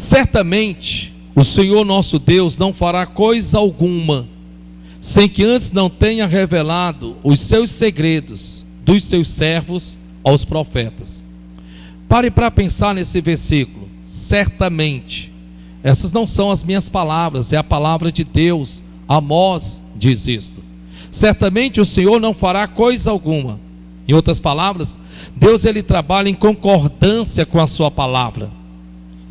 Certamente o Senhor nosso Deus não fará coisa alguma sem que antes não tenha revelado os seus segredos dos seus servos aos profetas. Pare para pensar nesse versículo. Certamente, essas não são as minhas palavras, é a palavra de Deus. Amós diz isto. Certamente o Senhor não fará coisa alguma. Em outras palavras, Deus ele trabalha em concordância com a sua palavra.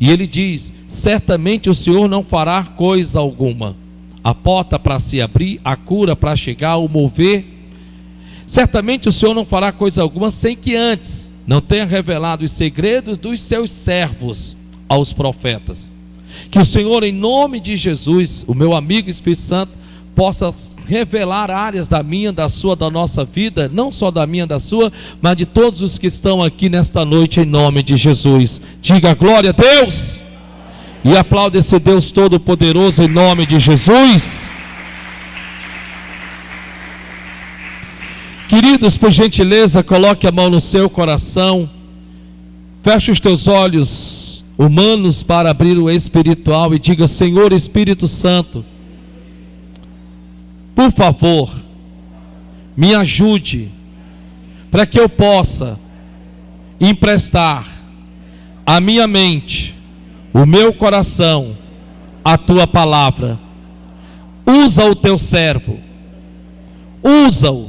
E ele diz: certamente o Senhor não fará coisa alguma. A porta para se abrir, a cura para chegar, o mover. Certamente o Senhor não fará coisa alguma sem que antes não tenha revelado os segredos dos seus servos aos profetas. Que o Senhor, em nome de Jesus, o meu amigo Espírito Santo, possa revelar áreas da minha, da sua, da nossa vida, não só da minha, da sua, mas de todos os que estão aqui nesta noite, em nome de Jesus. Diga glória a Deus e aplaude esse Deus Todo-Poderoso em nome de Jesus. Queridos, por gentileza, coloque a mão no seu coração, feche os teus olhos humanos para abrir o espiritual e diga: Senhor Espírito Santo, por favor, me ajude para que eu possa emprestar a minha mente, o meu coração, a tua palavra. Usa o teu servo, usa-o,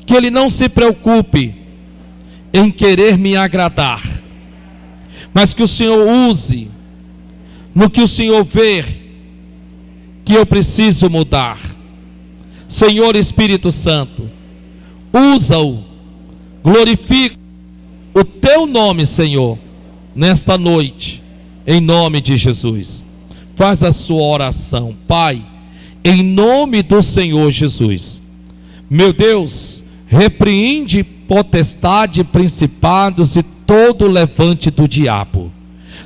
que ele não se preocupe em querer me agradar, mas que o Senhor use no que o Senhor vê que eu preciso mudar. Senhor Espírito Santo, usa-o, glorifica o teu nome, Senhor, nesta noite, em nome de Jesus. Faz a sua oração, Pai, em nome do Senhor Jesus. Meu Deus, repreende potestade, principados e todo levante do diabo.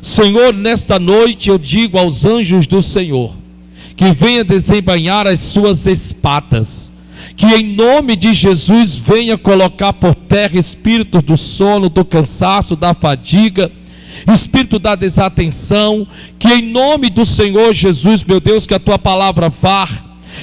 Senhor, nesta noite eu digo aos anjos do Senhor que venha desembainhar as suas espadas, que em nome de Jesus venha colocar por terra espíritos do sono, do cansaço, da fadiga, espírito da desatenção, que em nome do Senhor Jesus, meu Deus, que a tua palavra vá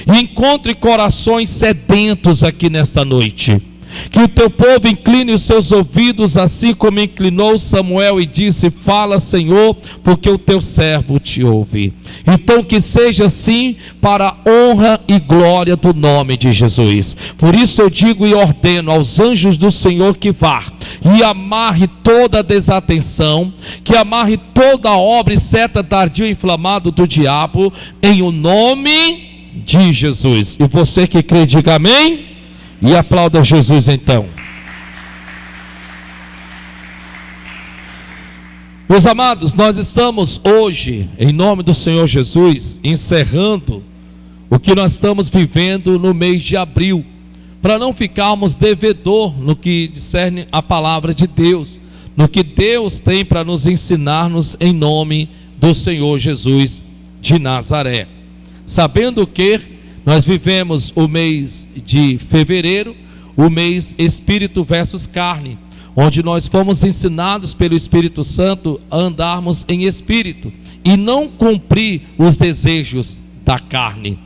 e encontre corações sedentos aqui nesta noite. Que o teu povo incline os seus ouvidos, assim como inclinou Samuel e disse: fala, Senhor, porque o teu servo te ouve. Então que seja assim, para a honra e glória do nome de Jesus. Por isso eu digo e ordeno aos anjos do Senhor que vá e amarre toda a desatenção, que amarre toda a obra e seta tardio e inflamado do diabo, em o nome de Jesus. E você que crê, diga amém. E aplauda Jesus então. Meus amados, nós estamos hoje, em nome do Senhor Jesus, encerrando o que nós estamos vivendo no mês de abril, para não ficarmos devedor no que discerne a palavra de Deus, no que Deus tem para nos ensinar-nos em nome do Senhor Jesus de Nazaré. Sabendo que nós vivemos o mês de fevereiro, o mês Espírito versus carne, onde nós fomos ensinados pelo Espírito Santo a andarmos em Espírito e não cumprir os desejos da carne.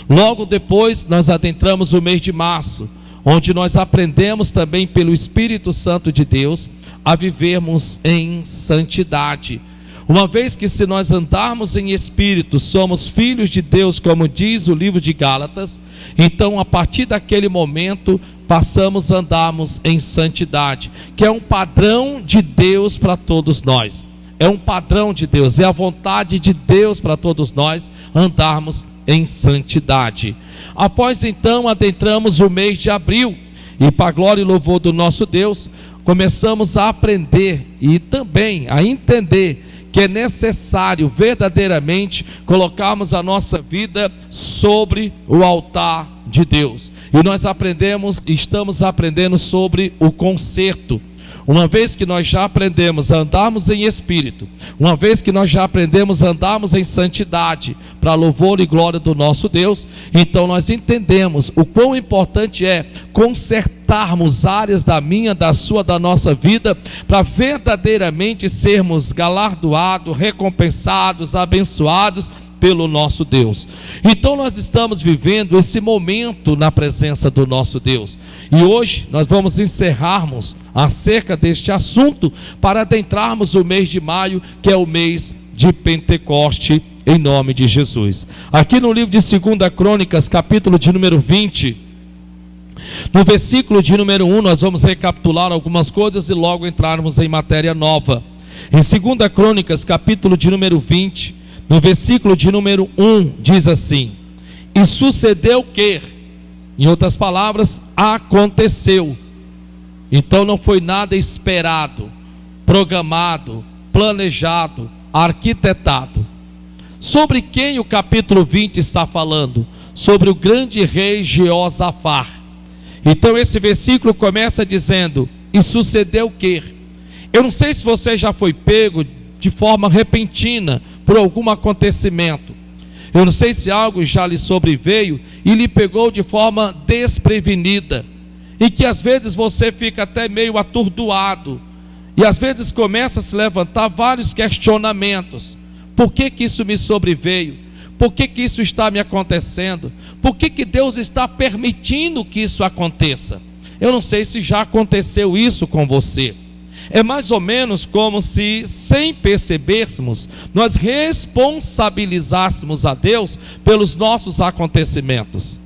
Logo depois nós adentramos o mês de março, onde nós aprendemos também pelo Espírito Santo de Deus a vivermos em santidade. Uma vez que, se nós andarmos em Espírito, somos filhos de Deus, como diz o livro de Gálatas, então a partir daquele momento passamos a andarmos em santidade, que é um padrão de Deus para todos nós. É um padrão de Deus, é a vontade de Deus para todos nós andarmos em santidade. Após então adentramos o mês de abril, e para a glória e louvor do nosso Deus, começamos a aprender e também a entender que é necessário verdadeiramente colocarmos a nossa vida sobre o altar de Deus. E nós estamos aprendendo sobre o conserto. uma vez que nós já aprendemos a andarmos em espírito, uma vez que nós já aprendemos a andarmos em santidade, para louvor e glória do nosso Deus, então nós entendemos o quão importante é consertarmos áreas da minha, da sua, da nossa vida, para verdadeiramente sermos galardoados, recompensados, abençoados pelo nosso Deus. Então nós estamos vivendo esse momento na presença do nosso Deus, e hoje nós vamos encerrarmos acerca deste assunto, para adentrarmos o mês de maio, que é o mês de Pentecoste, em nome de Jesus. Aqui no livro de 2 Crônicas, capítulo de número 20, no versículo de número 1, nós vamos recapitular algumas coisas e logo entrarmos em matéria nova. Em 2 Crônicas, capítulo de número 20, no versículo de número 1, diz assim: e sucedeu que, em outras palavras, aconteceu. Então não foi nada esperado, programado, planejado, arquitetado. Sobre quem o capítulo 20 está falando? Sobre o grande rei Jeosafá. Então esse versículo começa dizendo: e sucedeu que. Eu não sei se você já foi pego de forma repentina por algum acontecimento. Eu não sei se algo já lhe sobreveio e lhe pegou de forma desprevenida, e que às vezes você fica até meio atordoado, e às vezes começa a se levantar vários questionamentos. Por que que isso me sobreveio? Por que que isso está me acontecendo? Por que que Deus está permitindo que isso aconteça? Eu não sei se já aconteceu isso com você. É mais ou menos como se, sem percebermos, nós responsabilizássemos a Deus pelos nossos acontecimentos.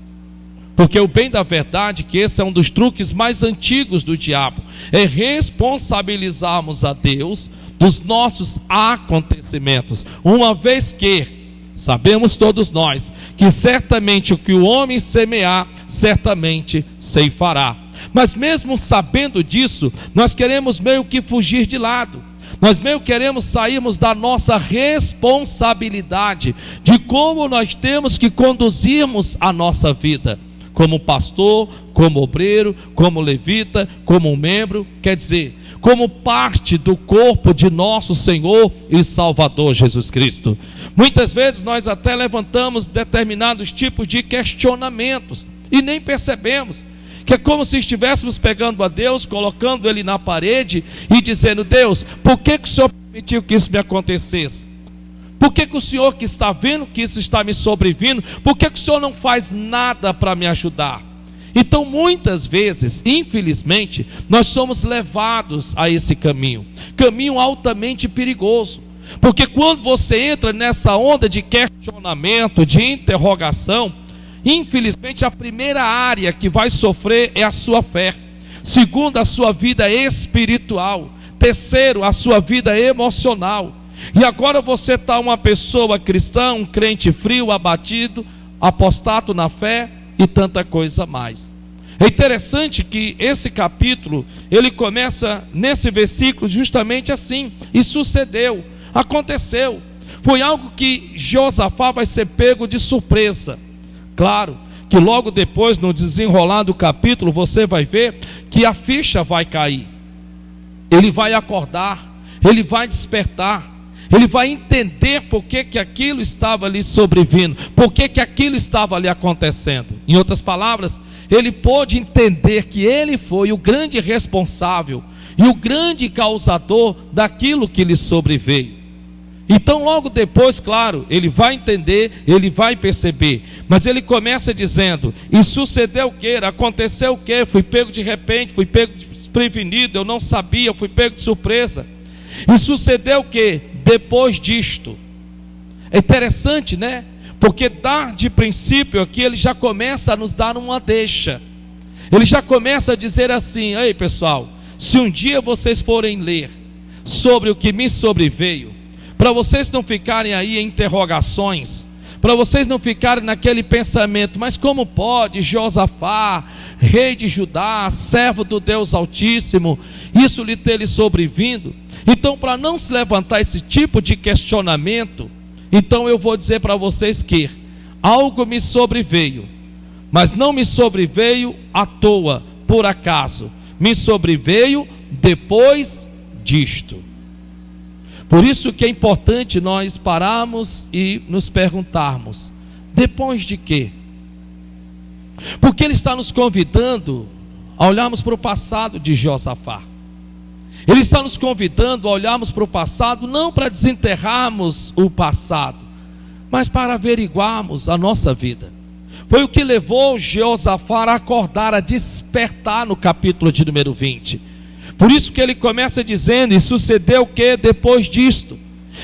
Porque o bem da verdade é que esse é um dos truques mais antigos do diabo, é responsabilizarmos a Deus dos nossos acontecimentos, uma vez que sabemos todos nós que certamente o que o homem semear, certamente ceifará. Mas mesmo sabendo disso, nós queremos meio que fugir de lado. Nós meio queremos sairmos da nossa responsabilidade de como nós temos que conduzirmos a nossa vida, como pastor, como obreiro, como levita, como um membro, quer dizer, como parte do corpo de nosso Senhor e Salvador Jesus Cristo. Muitas vezes nós até levantamos determinados tipos de questionamentos e nem percebemos, que é como se estivéssemos pegando a Deus, colocando Ele na parede e dizendo: Deus, por que que o Senhor permitiu que isso me acontecesse? Por que que o Senhor, que está vendo que isso está me sobrevindo, por que que o Senhor não faz nada para me ajudar? Então muitas vezes, infelizmente, nós somos levados a esse caminho altamente perigoso, porque quando você entra nessa onda de questionamento, de interrogação, infelizmente a primeira área que vai sofrer é a sua fé, segundo, a sua vida espiritual, terceiro, a sua vida emocional. E agora você está uma pessoa cristã, um crente frio, abatido, apostato na fé e tanta coisa mais. É interessante que esse capítulo, ele começa nesse versículo justamente assim: e sucedeu, aconteceu. Foi algo que Jeosafá vai ser pego de surpresa. Claro que logo depois, no desenrolar do capítulo, você vai ver que a ficha vai cair. Ele vai acordar, ele vai despertar, ele vai entender por que que aquilo estava ali sobrevindo, por que que aquilo estava ali acontecendo. Em outras palavras, ele pôde entender que ele foi o grande responsável e o grande causador daquilo que lhe sobreveio. Então logo depois, claro, ele vai entender, ele vai perceber, mas ele começa dizendo: e sucedeu o que? Aconteceu o que? Fui pego de repente, fui pego desprevenido, eu não sabia, fui pego de surpresa. E sucedeu o que? Depois disto. É interessante, né? Porque dar de princípio aqui, ele já começa a nos dar uma deixa. Ele já começa a dizer assim: ei pessoal, se um dia vocês forem ler sobre o que me sobreveio, para vocês não ficarem aí em interrogações, para vocês não ficarem naquele pensamento: mas como pode Jeosafá, rei de Judá, servo do Deus Altíssimo, isso lhe ter sobrevindo? Então, para não se levantar esse tipo de questionamento, então eu vou dizer para vocês que algo me sobreveio, mas não me sobreveio à toa, por acaso, me sobreveio depois disto. Por isso que é importante nós pararmos e nos perguntarmos: depois de quê? Porque ele está nos convidando a olharmos para o passado de Josafá. Ele está nos convidando a olharmos para o passado, não para desenterrarmos o passado, mas para averiguarmos a nossa vida. Foi o que levou Josafá a acordar, a despertar no capítulo de número 20. Por isso que ele começa dizendo: e sucedeu o que depois disto?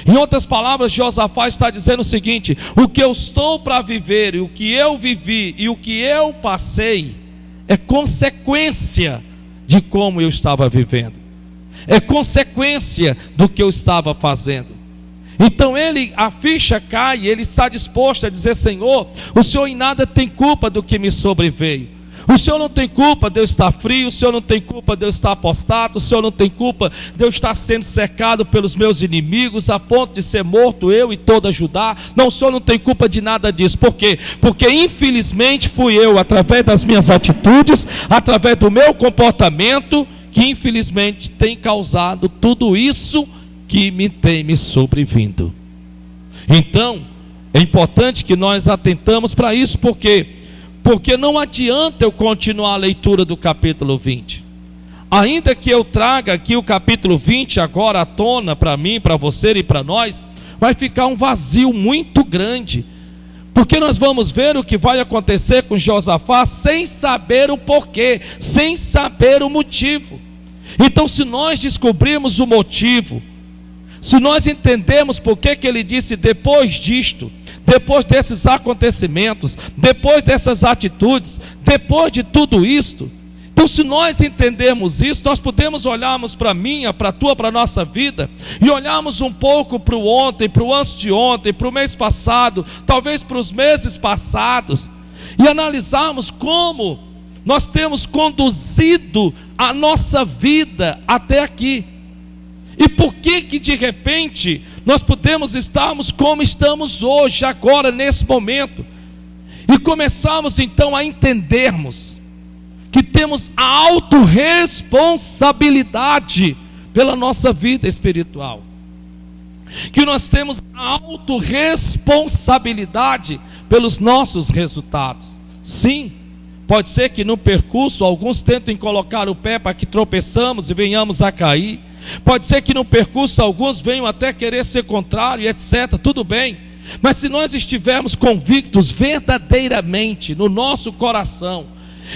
Em outras palavras, Josafá está dizendo o seguinte: o que eu estou para viver, e o que eu vivi, e o que eu passei, é consequência de como eu estava vivendo, é consequência do que eu estava fazendo. Então a ficha cai, e ele está disposto a dizer: Senhor, o Senhor em nada tem culpa do que me sobreveio. O Senhor não tem culpa de eu estar frio, o Senhor não tem culpa de eu estar apostado, o Senhor não tem culpa de eu estar sendo cercado pelos meus inimigos, a ponto de ser morto eu e toda Judá. Não, o Senhor não tem culpa de nada disso. Por quê? Porque infelizmente fui eu, através das minhas atitudes, através do meu comportamento, que infelizmente tem causado tudo isso que me tem me sobrevindo. Então, é importante que nós atentamos para isso. Por quê? Porque não adianta eu continuar a leitura do capítulo 20. Ainda que eu traga aqui o capítulo 20 agora à tona para mim, para você e para nós, vai ficar um vazio muito grande. Porque nós vamos ver o que vai acontecer com Josafá sem saber o porquê, sem saber o motivo. Então, se nós descobrirmos o motivo, se nós entendermos por que ele disse depois disto, depois desses acontecimentos, depois dessas atitudes, depois de tudo isto, então se nós entendermos isso, nós podemos olharmos para a minha, para a tua, para a nossa vida, e olharmos um pouco para o ontem, para o antes de ontem, para o mês passado, talvez para os meses passados, e analisarmos como nós temos conduzido a nossa vida até aqui. E por que de repente nós podemos estarmos como estamos hoje, agora, nesse momento, e começarmos então a entendermos que temos a autorresponsabilidade pela nossa vida espiritual, que nós temos a autorresponsabilidade pelos nossos resultados. Sim, pode ser que no percurso alguns tentem colocar o pé para que tropeçamos e venhamos a cair. Pode ser que no percurso alguns venham até querer ser contrário, etc. Tudo bem, mas se nós estivermos convictos verdadeiramente no nosso coração,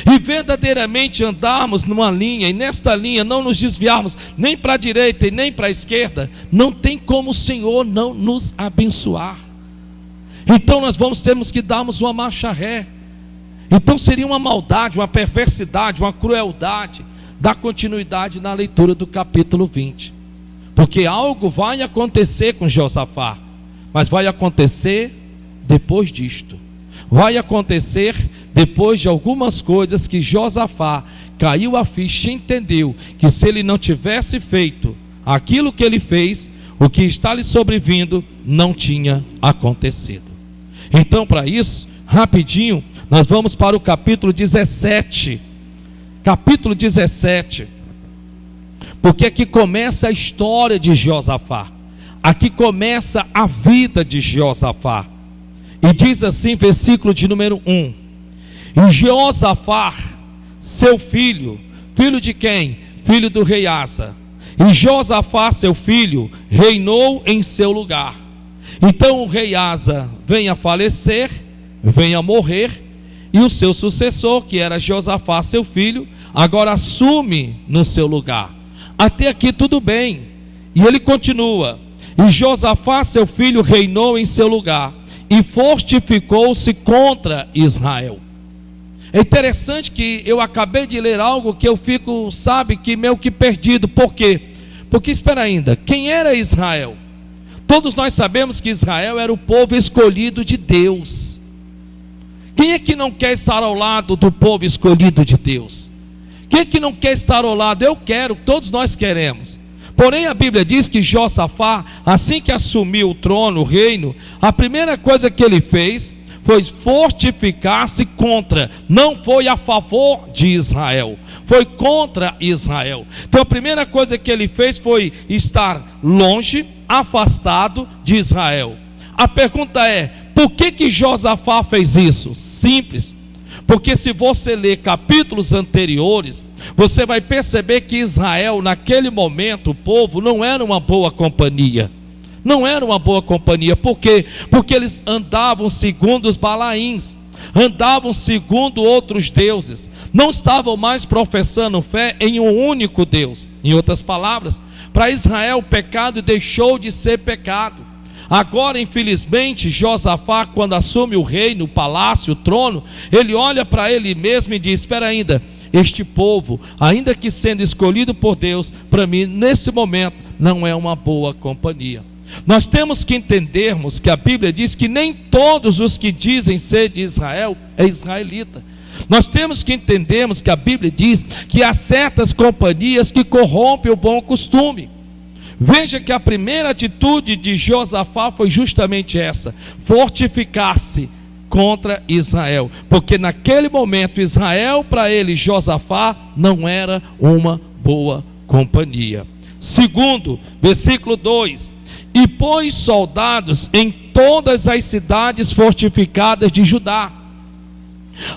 e verdadeiramente andarmos numa linha, e nesta linha não nos desviarmos nem para a direita e nem para a esquerda, não tem como o Senhor não nos abençoar. Então nós temos que darmos uma marcha ré. Então seria uma maldade, uma perversidade, uma crueldade dar continuidade na leitura do capítulo 20, porque algo vai acontecer com Josafá, mas vai acontecer depois disto, vai acontecer depois de algumas coisas que Josafá caiu a ficha e entendeu que se ele não tivesse feito aquilo que ele fez, o que está lhe sobrevindo não tinha acontecido. Então, para isso, rapidinho, nós vamos para o capítulo 17. Capítulo 17, porque aqui começa a história de Josafá, aqui começa a vida de Josafá, e diz assim, versículo de número 1: e Josafá, seu filho, filho de quem? Filho do rei Asa, e Josafá, seu filho, reinou em seu lugar. Então o rei Asa vem a falecer, vem a morrer, e o seu sucessor, que era Josafá, seu filho, agora assume no seu lugar. Até aqui tudo bem. E ele continua: e Josafá, seu filho, reinou em seu lugar, e fortificou-se contra Israel. É interessante que eu acabei de ler algo que eu fico, que meio que perdido. Por quê? Porque, espera ainda, quem era Israel? Todos nós sabemos que Israel era o povo escolhido de Deus. Quem é que não quer estar ao lado do povo escolhido de Deus? Quem é que não quer estar ao lado? Eu quero, todos nós queremos. Porém a Bíblia diz que Josafá, assim que assumiu o trono, o reino, a primeira coisa que ele fez foi fortificar-se contra, não foi a favor de Israel, foi contra Israel. Então a primeira coisa que ele fez foi estar longe, afastado de Israel. A pergunta é, por que Josafá fez isso? Simples, porque se você ler capítulos anteriores, você vai perceber que Israel, naquele momento, o povo não era uma boa companhia. Não era uma boa companhia. Por quê? Porque eles andavam segundo os Balaíns, andavam segundo outros deuses, não estavam mais professando fé em um único Deus. Em outras palavras, para Israel o pecado deixou de ser pecado. Agora, infelizmente, Josafá, quando assume o reino, o palácio, o trono, ele olha para ele mesmo e diz: espera ainda, este povo, ainda que sendo escolhido por Deus, para mim, nesse momento, não é uma boa companhia. Nós temos que entendermos que a Bíblia diz que nem todos os que dizem ser de Israel é israelita. Nós temos que entendermos que a Bíblia diz que há certas companhias que corrompem o bom costume. Veja que a primeira atitude de Josafá foi justamente essa: fortificar-se contra Israel, porque naquele momento Israel, para ele, Josafá, não era uma boa companhia. Segundo, versículo 2: e pôs soldados em todas as cidades fortificadas de Judá.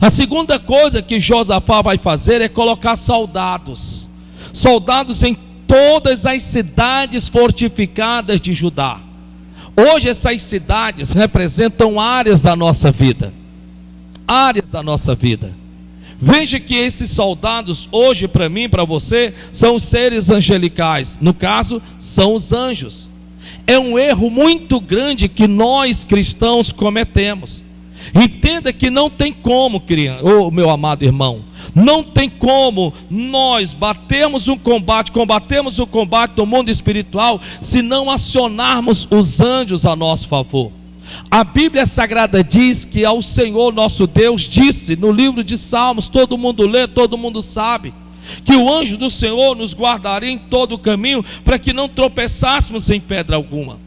A segunda coisa que Josafá vai fazer é colocar soldados em todas as cidades fortificadas de Judá. Hoje essas cidades representam áreas da nossa vida. Áreas da nossa vida. Veja que esses soldados hoje, para mim e para você, são os seres angelicais. No caso, são os anjos. É um erro muito grande que nós cristãos cometemos. Entenda que não tem como, meu amado irmão, não tem como nós combatemos o combate do mundo espiritual, se não acionarmos os anjos a nosso favor. A Bíblia Sagrada diz que ao Senhor nosso Deus disse no livro de Salmos, todo mundo lê, todo mundo sabe, que o anjo do Senhor nos guardaria em todo o caminho, para que não tropeçássemos em pedra alguma.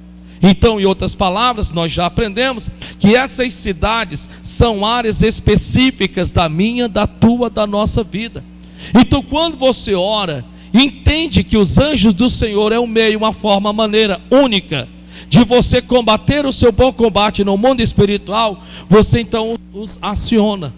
Então, em outras palavras, nós já aprendemos que essas cidades são áreas específicas da minha, da tua, da nossa vida. Então, quando você ora, entende que os anjos do Senhor é um meio, uma forma, uma maneira única de você combater o seu bom combate no mundo espiritual. Você então os aciona.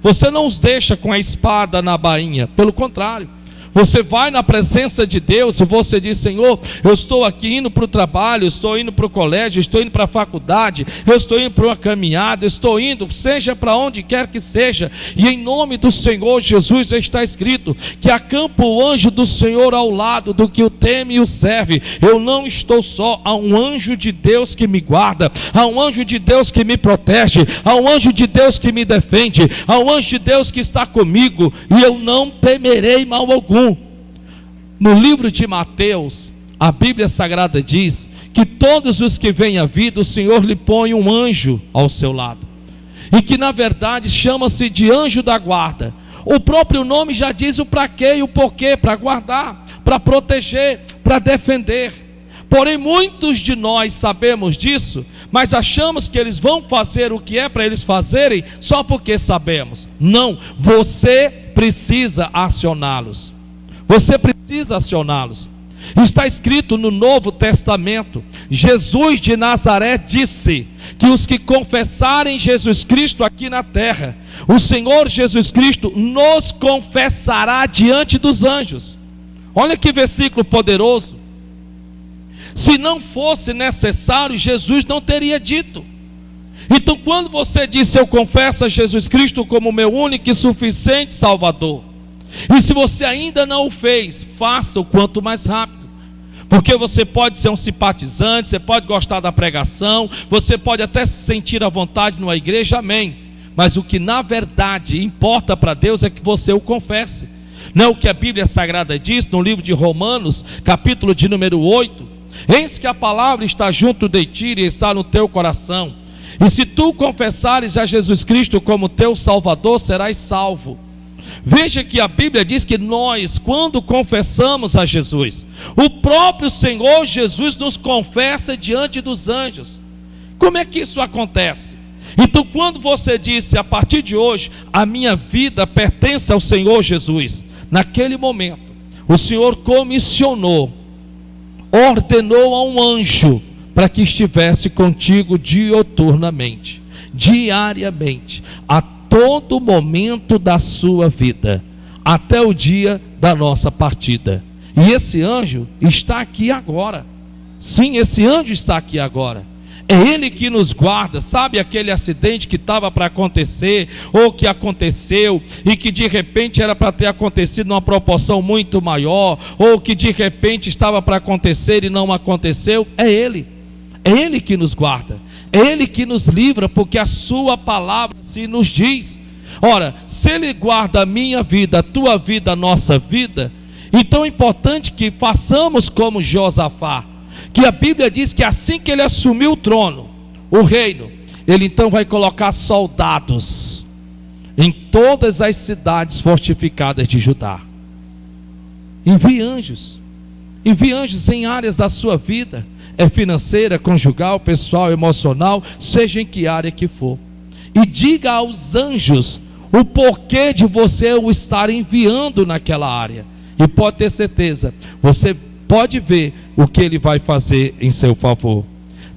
Você não os deixa com a espada na bainha, pelo contrário. Você vai na presença de Deus e você diz: Senhor, eu estou aqui indo para o trabalho, eu estou indo para o colégio, eu estou indo para a faculdade, eu estou indo para uma caminhada, eu estou indo, seja para onde quer que seja, e em nome do Senhor Jesus está escrito que acampa o anjo do Senhor ao lado do que o teme e o serve. Eu não estou só, há um anjo de Deus que me guarda, há um anjo de Deus que me protege, há um anjo de Deus que me defende, há um anjo de Deus que está comigo, e eu não temerei mal algum. No livro de Mateus, a Bíblia Sagrada diz que todos os que vêm à vida, o Senhor lhe põe um anjo ao seu lado, e que na verdade chama-se de anjo da guarda. O próprio nome já diz o para quê e o porquê: para guardar, para proteger, para defender. Porém, muitos de nós sabemos disso, mas achamos que eles vão fazer o que é para eles fazerem só porque sabemos. Não, você precisa acioná-los. Você precisa acioná-los. Está escrito no Novo Testamento: Jesus de Nazaré disse que os que confessarem Jesus Cristo aqui na terra, o Senhor Jesus Cristo nos confessará diante dos anjos. Olha que versículo poderoso. Se não fosse necessário, Jesus não teria dito. Então, quando você diz: eu confesso a Jesus Cristo como meu único e suficiente Salvador, e se você ainda não o fez, faça o quanto mais rápido. Porque você pode ser um simpatizante, você pode gostar da pregação, você pode até se sentir à vontade numa igreja, amém. Mas o que na verdade importa para Deus é que você o confesse. Não é o que a Bíblia Sagrada diz no livro de Romanos, capítulo de número 8: eis que a palavra está junto de ti e está no teu coração, e se tu confessares a Jesus Cristo como teu Salvador, serás salvo. Veja que a Bíblia diz que nós, quando confessamos a Jesus, o próprio Senhor Jesus nos confessa diante dos anjos. Como é que isso acontece? Então, quando você disse, a partir de hoje, a minha vida pertence ao Senhor Jesus, naquele momento, o Senhor comissionou, ordenou a um anjo para que estivesse contigo diuturnamente, diariamente, a todo momento da sua vida, até o dia da nossa partida. E esse anjo está aqui agora. Sim, esse anjo está aqui agora. É Ele que nos guarda. Sabe aquele acidente que estava para acontecer, ou que aconteceu, e que de repente era para ter acontecido numa proporção muito maior, ou que de repente estava para acontecer e não aconteceu? É Ele que nos guarda, é Ele que nos livra, porque a sua palavra se nos diz. Ora, se Ele guarda a minha vida, a tua vida, a nossa vida, então é importante que façamos como Josafá, que a Bíblia diz que assim que ele assumiu o trono, o reino, ele então vai colocar soldados em todas as cidades fortificadas de Judá. Envie anjos em áreas da sua vida, financeira, conjugal, pessoal, emocional, seja em que área que for, e diga aos anjos o porquê de você o estar enviando naquela área, e pode ter certeza, você pode ver o que ele vai fazer em seu favor.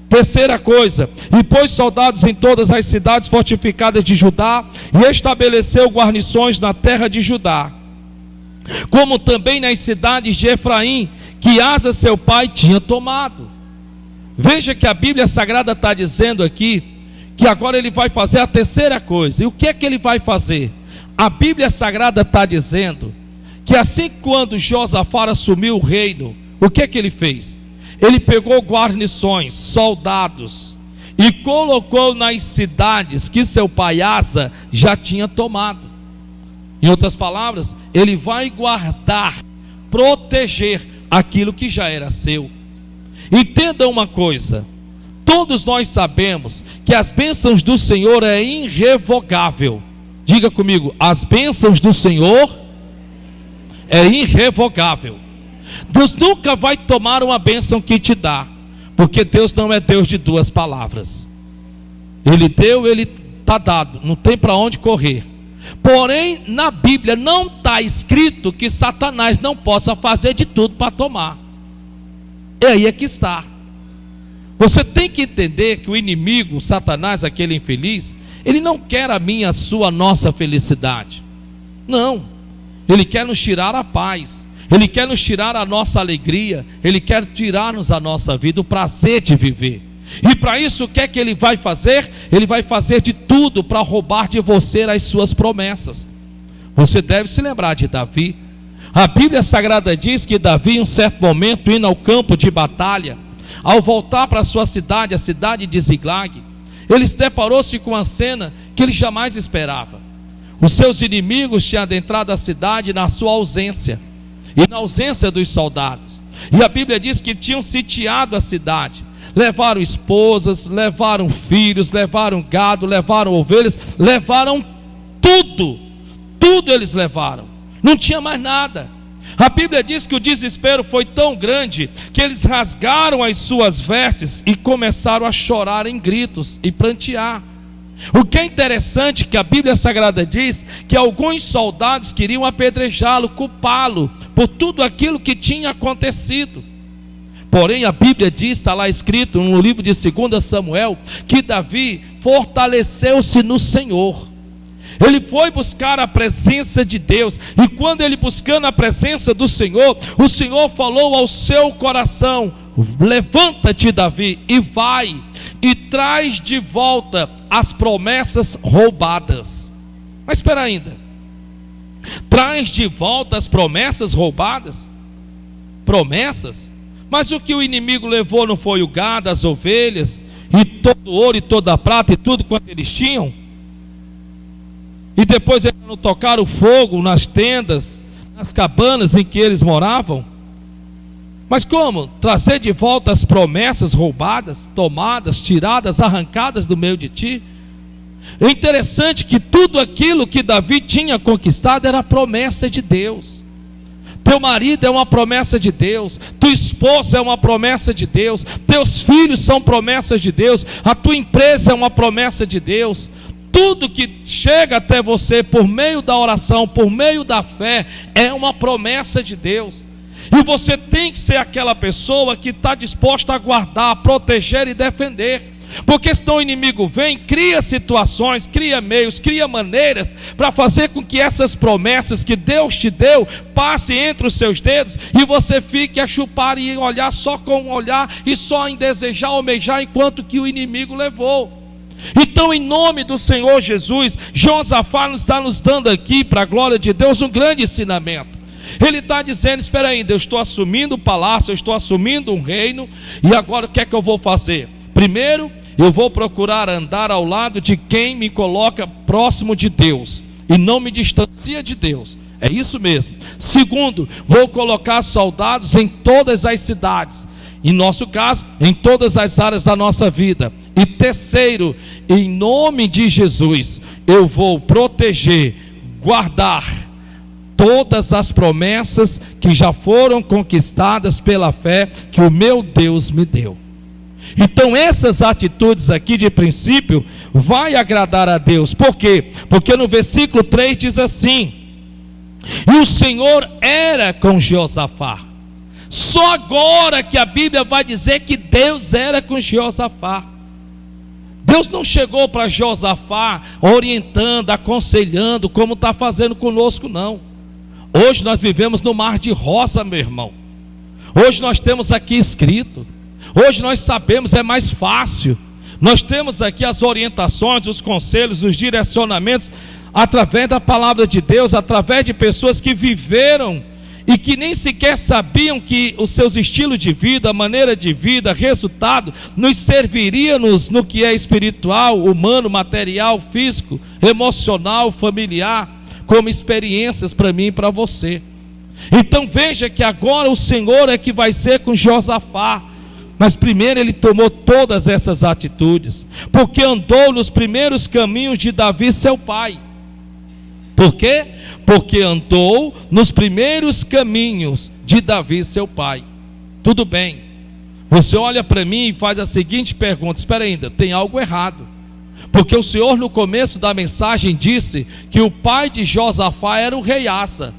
Terceira coisa, e pôs soldados em todas as cidades fortificadas de Judá, e estabeleceu guarnições na terra de Judá, como também nas cidades de Efraim, que Asa seu pai tinha tomado. Veja que a Bíblia Sagrada está dizendo aqui, que agora ele vai fazer a terceira coisa. E o que é que ele vai fazer? A Bíblia Sagrada está dizendo que assim quando Josafá assumiu o reino, o que é que ele fez? Ele pegou guarnições, soldados, e colocou nas cidades que seu pai Asa já tinha tomado. Em outras palavras, ele vai guardar, proteger aquilo que já era seu. Entenda uma coisa, todos nós sabemos que as bênçãos do Senhor é irrevogável. Diga comigo, as bênçãos do Senhor é irrevogável. Deus nunca vai tomar uma bênção que te dá, porque Deus não é Deus de duas palavras. Ele deu, ele está dado, não tem para onde correr. Porém, na Bíblia não está escrito que Satanás não possa fazer de tudo para tomar. E aí é que está. Você tem que entender que o inimigo, Satanás, aquele infeliz, ele não quer a minha, a sua, a nossa felicidade. Não. Ele quer nos tirar a paz. Ele quer nos tirar a nossa alegria. Ele quer tirar-nos a nossa vida, o prazer de viver. E para isso, o que é que ele vai fazer? Ele vai fazer de tudo para roubar de você as suas promessas. Você deve se lembrar de Davi. A Bíblia Sagrada diz que Davi, em um certo momento, indo ao campo de batalha, ao voltar para a sua cidade, a cidade de Ziglag, ele deparou-se com uma cena que ele jamais esperava. Os seus inimigos tinham adentrado a cidade na sua ausência, e na ausência dos soldados. E a Bíblia diz que tinham sitiado a cidade. Levaram esposas, levaram filhos, levaram gado, levaram ovelhas, levaram tudo. Tudo eles levaram. Não tinha mais nada. A Bíblia diz que o desespero foi tão grande que eles rasgaram as suas vestes e começaram a chorar em gritos e prantear. O que é interessante que a Bíblia Sagrada diz que alguns soldados queriam apedrejá-lo, culpá-lo por tudo aquilo que tinha acontecido. Porém a Bíblia diz, está lá escrito no livro de 2 Samuel, que Davi fortaleceu-se no Senhor. Ele foi buscar a presença de Deus, e quando ele buscando a presença do Senhor, o Senhor falou ao seu coração: levanta-te, Davi, e vai, e traz de volta as promessas roubadas. Mas espera ainda, traz de volta as promessas roubadas? Promessas? Mas o que o inimigo levou não foi o gado, as ovelhas, e todo o ouro e toda a prata, e tudo quanto eles tinham? E depois eles não tocaram fogo nas tendas, nas cabanas em que eles moravam? Mas como? Trazer de volta as promessas roubadas, tomadas, tiradas, arrancadas do meio de ti? É interessante que tudo aquilo que Davi tinha conquistado era a promessa de Deus. teu marido é uma promessa de Deus, tua esposa é uma promessa de Deus, teus filhos são promessas de Deus, a tua empresa é uma promessa de Deus. Tudo que chega até você por meio da oração, por meio da fé, é uma promessa de Deus. E você tem que ser aquela pessoa que está disposta a guardar, proteger e defender. Porque senão o inimigo vem, cria situações, cria meios, cria maneiras para fazer com que essas promessas que Deus te deu passe entre os seus dedos e você fique a chupar e olhar só com um olhar e só em desejar, almejar, enquanto que o inimigo levou. Então, em nome do Senhor Jesus, Josafá está nos dando aqui, para a glória de Deus, um grande ensinamento. Ele está dizendo: espera aí, eu estou assumindo o palácio, eu estou assumindo um reino, e agora o que é que eu vou fazer? Primeiro, eu vou procurar andar ao lado de quem me coloca próximo de Deus e não me distancia de Deus. É isso mesmo. Segundo, vou colocar soldados em todas as cidades, em nosso caso, em todas as áreas da nossa vida. E terceiro, em nome de Jesus, eu vou proteger, guardar todas as promessas que já foram conquistadas pela fé que o meu Deus me deu. Então essas atitudes aqui de princípio vai agradar a Deus. Por quê? Porque no versículo 3 diz assim: e o Senhor era com Josafá. Só agora que a Bíblia vai dizer que Deus era com Josafá. Deus não chegou para Josafá orientando, aconselhando, como está fazendo conosco, não. Hoje nós vivemos no mar de rosa, meu irmão. Hoje nós temos aqui escrito. Hoje nós sabemos, é mais fácil. Nós temos aqui as orientações, os conselhos, os direcionamentos, através da palavra de Deus, através de pessoas que viveram e que nem sequer sabiam que os seus estilos de vida, maneira de vida, resultado, nos serviria no que é espiritual, humano, material, físico, emocional, familiar, como experiências para mim e para você. Então veja que agora o Senhor é que vai ser com Josafá. Mas primeiro ele tomou todas essas atitudes, porque andou nos primeiros caminhos de Davi, seu pai. Por quê? Porque andou nos primeiros caminhos de Davi, seu pai. Tudo bem. Você olha para mim e faz a seguinte pergunta: espera ainda, tem algo errado. Porque o Senhor no começo da mensagem disse que o pai de Josafá era o rei Asa.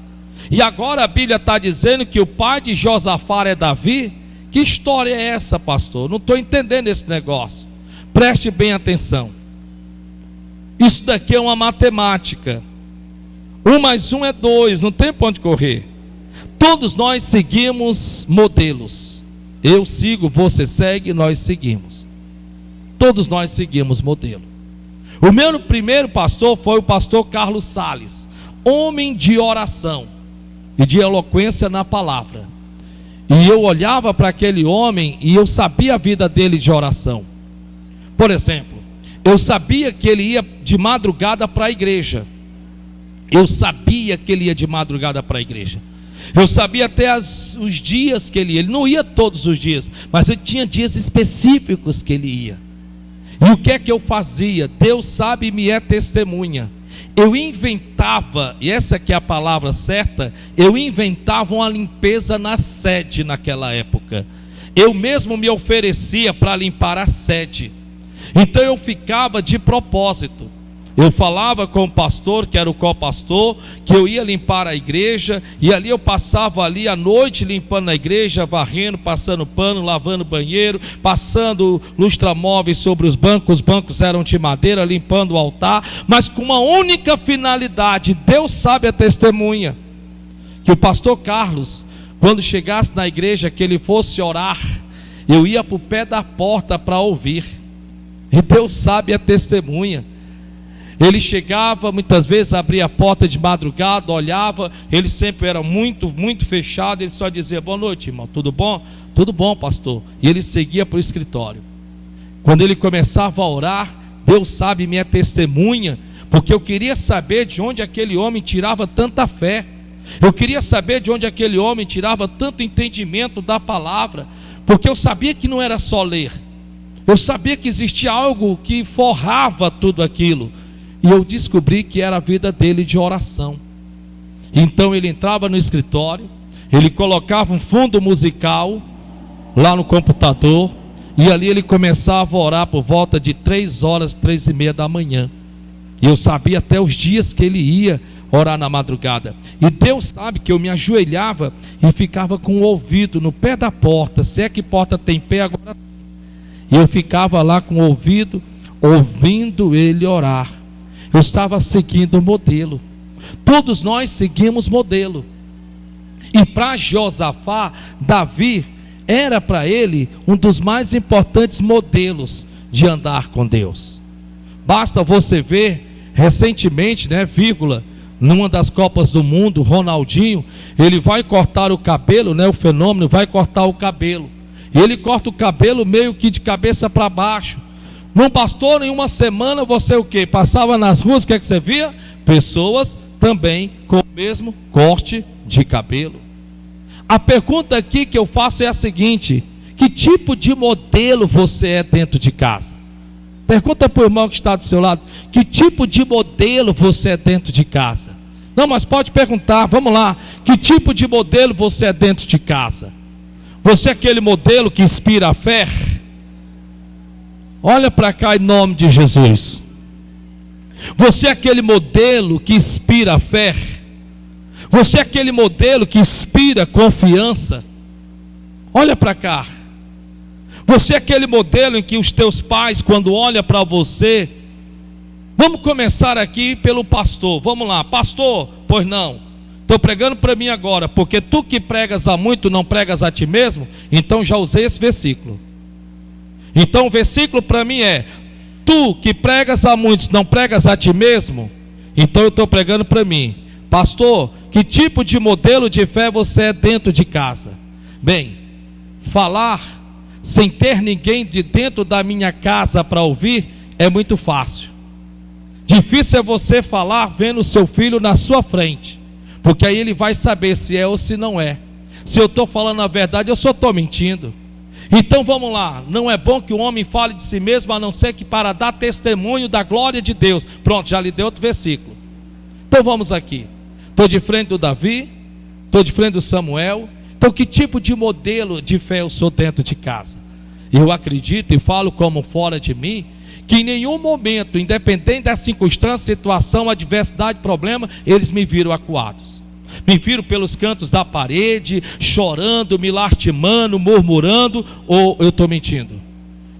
E agora a Bíblia está dizendo que o pai de Josafá é Davi? Que história é essa, pastor? Não estou entendendo esse negócio. Preste bem atenção. Isso daqui é uma matemática. 1 mais 1 é 2, não tem para onde correr. Todos nós seguimos modelos. Eu sigo, você segue, nós seguimos. Todos nós seguimos modelo. O meu primeiro pastor foi o pastor Carlos Salles, homem de oração e de eloquência na palavra. E eu olhava para aquele homem e eu sabia a vida dele de oração. Por exemplo, eu sabia que ele ia de madrugada para a igreja. Eu sabia que ele ia de madrugada para a igreja. Eu sabia até os dias que ele ia. Ele não ia todos os dias, mas ele tinha dias específicos que ele ia. E o que é que eu fazia? Deus sabe e me é testemunha. Eu inventava, e essa que é a palavra certa, eu inventava uma limpeza na sede naquela época. Eu mesmo me oferecia para limpar a sede. Então eu ficava de propósito. Eu falava com o pastor, que era o co-pastor, que eu ia limpar a igreja, e ali eu passava ali a noite limpando a igreja, varrendo, passando pano, lavando banheiro, passando lustramóveis sobre os bancos eram de madeira, limpando o altar, mas com uma única finalidade. Deus sabe a testemunha, que o pastor Carlos, quando chegasse na igreja, que ele fosse orar, eu ia para o pé da porta para ouvir, e Deus sabe a testemunha. Ele chegava, muitas vezes abria a porta de madrugada, olhava, ele sempre era muito fechado, ele só dizia: boa noite, irmão, tudo bom? Tudo bom, pastor. E ele seguia para o escritório. Quando ele começava a orar, Deus sabe, minha testemunha, porque eu queria saber de onde aquele homem tirava tanta fé. Eu queria saber de onde aquele homem tirava tanto entendimento da palavra, porque eu sabia que não era só ler. Eu sabia que existia algo que forrava tudo aquilo. E eu descobri que era a vida dele de oração. Então ele entrava no escritório, Ele colocava um fundo musical lá no computador, e ali ele começava a orar por volta de 3 horas, 3:30 da manhã. E eu sabia até os dias que ele ia orar na madrugada. E Deus sabe que eu me ajoelhava e ficava com o ouvido no pé da porta. Se é que porta tem pé agora. E eu ficava lá com o ouvido, ouvindo ele orar. Eu estava seguindo o modelo. Todos nós seguimos modelo. E para Josafá, Davi era para ele um dos mais importantes modelos de andar com Deus. Basta você ver recentemente, numa das Copas do Mundo, Ronaldinho, ele vai cortar o cabelo, o fenômeno vai cortar o cabelo. E ele corta o cabelo meio que de cabeça para baixo. Não bastou em uma semana, você o quê? Passava nas ruas, o que é que você via? Pessoas também com o mesmo corte de cabelo. A pergunta aqui que eu faço é a seguinte: que tipo de modelo você é dentro de casa? Pergunta para o irmão que está do seu lado: que tipo de modelo você é dentro de casa? Não, mas pode perguntar, vamos lá. Que tipo de modelo você é dentro de casa? Você é aquele modelo que inspira a fé? Olha para cá em nome de Jesus. Você é aquele modelo que inspira a fé? Você é aquele modelo que inspira confiança? Olha para cá. Você é aquele modelo em que os teus pais, quando olham para você... Vamos começar aqui pelo pastor. Vamos lá, pastor, pois não. Estou pregando para mim agora, porque tu que pregas a muito, não pregas a ti mesmo. Então já usei esse versículo. Então o versículo para mim é: tu que pregas a muitos, não pregas a ti mesmo. Então eu estou pregando para mim. Pastor, que tipo de modelo de fé você é dentro de casa? Bem, falar sem ter ninguém de dentro da minha casa para ouvir é muito fácil. Difícil é você falar vendo o seu filho na sua frente, porque aí ele vai saber se é ou se não é. Se eu estou falando a verdade, eu só estou mentindo. Então vamos lá, não é bom que o homem fale de si mesmo, a não ser que para dar testemunho da glória de Deus. Pronto, já lhe dei outro versículo. Então vamos aqui. Estou de frente do Davi, estou de frente do Samuel. Então que tipo de modelo de fé eu sou dentro de casa? Eu acredito e falo como fora de mim, que em nenhum momento, independente da circunstância, situação, adversidade, problema, eles me viram acuados. Me viram pelos cantos da parede, chorando, me lastimando, murmurando, ou eu estou mentindo?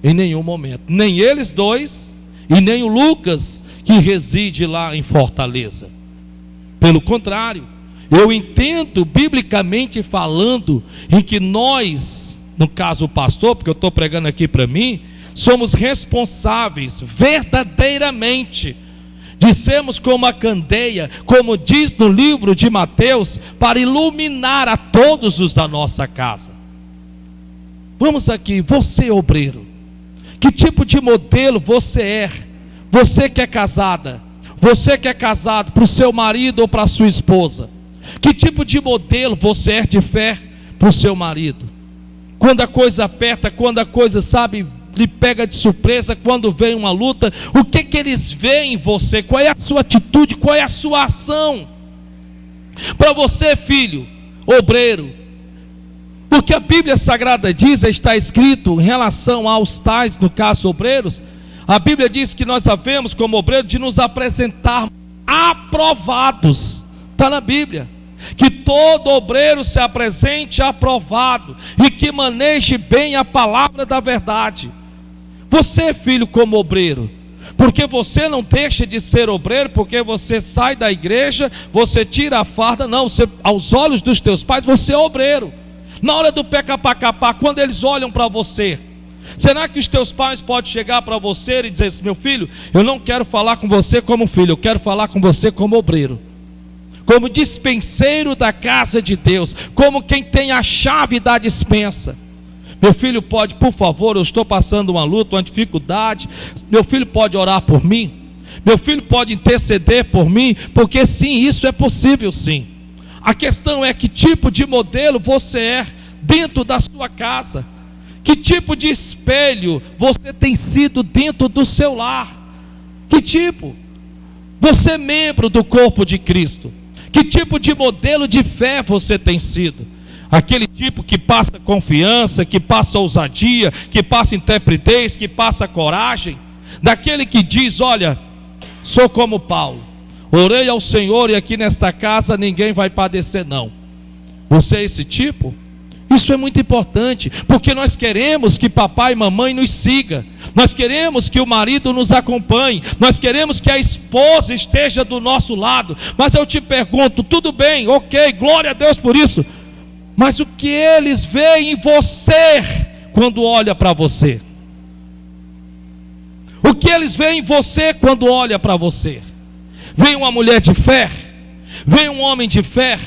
Em nenhum momento. Nem eles dois, e nem o Lucas, que reside lá em Fortaleza. Pelo contrário, eu entendo, biblicamente falando, em que nós, no caso o pastor, porque eu estou pregando aqui para mim, somos responsáveis verdadeiramente de sermos como a candeia, como diz no livro de Mateus, para iluminar a todos os da nossa casa. Vamos aqui, você obreiro, que tipo de modelo você é? Você que é casada, você que é casado, para o seu marido ou para a sua esposa, que tipo de modelo você é de fé para o seu marido? Quando a coisa aperta, quando a coisa, lhe pega de surpresa, quando vem uma luta, o que eles veem em você? Qual é a sua atitude? Qual é a sua ação? Para você, filho, obreiro, porque a Bíblia Sagrada diz, está escrito em relação aos tais, no caso obreiros, a Bíblia diz que nós havemos como obreiros de nos apresentar aprovados. Está na Bíblia. Que todo obreiro se apresente aprovado e que maneje bem a palavra da verdade. Você, filho, como obreiro, porque você não deixa de ser obreiro, porque você sai da igreja, você tira a farda, não, você, aos olhos dos teus pais, você é obreiro. Na hora do pecapacapá, quando eles olham para você, será que os teus pais podem chegar para você e dizer assim: meu filho, eu não quero falar com você como filho, eu quero falar com você como obreiro, como dispenseiro da casa de Deus, como quem tem a chave da dispensa? Meu filho pode, por favor, eu estou passando uma luta, uma dificuldade, meu filho pode orar por mim? Meu filho pode interceder por mim? Porque sim, isso é possível sim. A questão é que tipo de modelo você é dentro da sua casa. Que tipo de espelho você tem sido dentro do seu lar? Que tipo? Você é membro do corpo de Cristo. Que tipo de modelo de fé você tem sido? aquele tipo que passa confiança, que passa ousadia, que passa intrepidez, que passa coragem, daquele que diz: olha, sou como Paulo, orei ao Senhor e aqui nesta casa ninguém vai padecer não. Você é esse tipo? Isso é muito importante, porque nós queremos que papai e mamãe nos siga, nós queremos que o marido nos acompanhe, nós queremos que a esposa esteja do nosso lado. Mas eu te pergunto, tudo bem, ok, glória a Deus por isso, mas o que eles veem em você quando olha para você? O que eles veem em você quando olha para você? Vem uma mulher de fé, vem um homem de fé,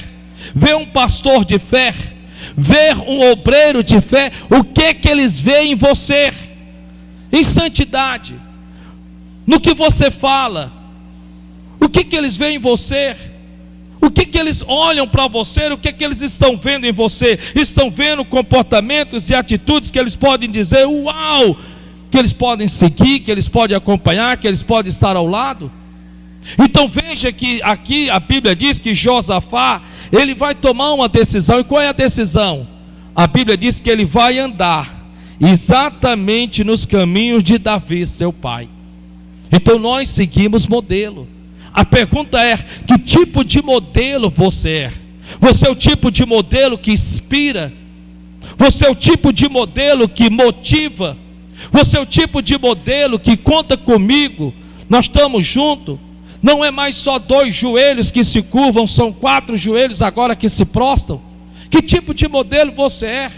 vem um pastor de fé, ver um obreiro de fé. O que eles veem em você? Em santidade, no que você fala. O que eles veem em você? O que eles olham para você? O que eles estão vendo em você? Estão vendo comportamentos e atitudes que eles podem dizer: uau, que eles podem seguir, que eles podem acompanhar, que eles podem estar ao lado? Então veja que aqui a Bíblia diz que Josafá, ele vai tomar uma decisão. E qual é a decisão? A Bíblia diz que ele vai andar exatamente nos caminhos de Davi, seu pai. Então nós seguimos modelo. A pergunta é: que tipo de modelo você é? Você é o tipo de modelo que inspira? Você é o tipo de modelo que motiva? Você é o tipo de modelo que conta comigo, nós estamos juntos? Não é mais só 2 joelhos que se curvam, são 4 joelhos agora que se prostram. Que tipo de modelo você é?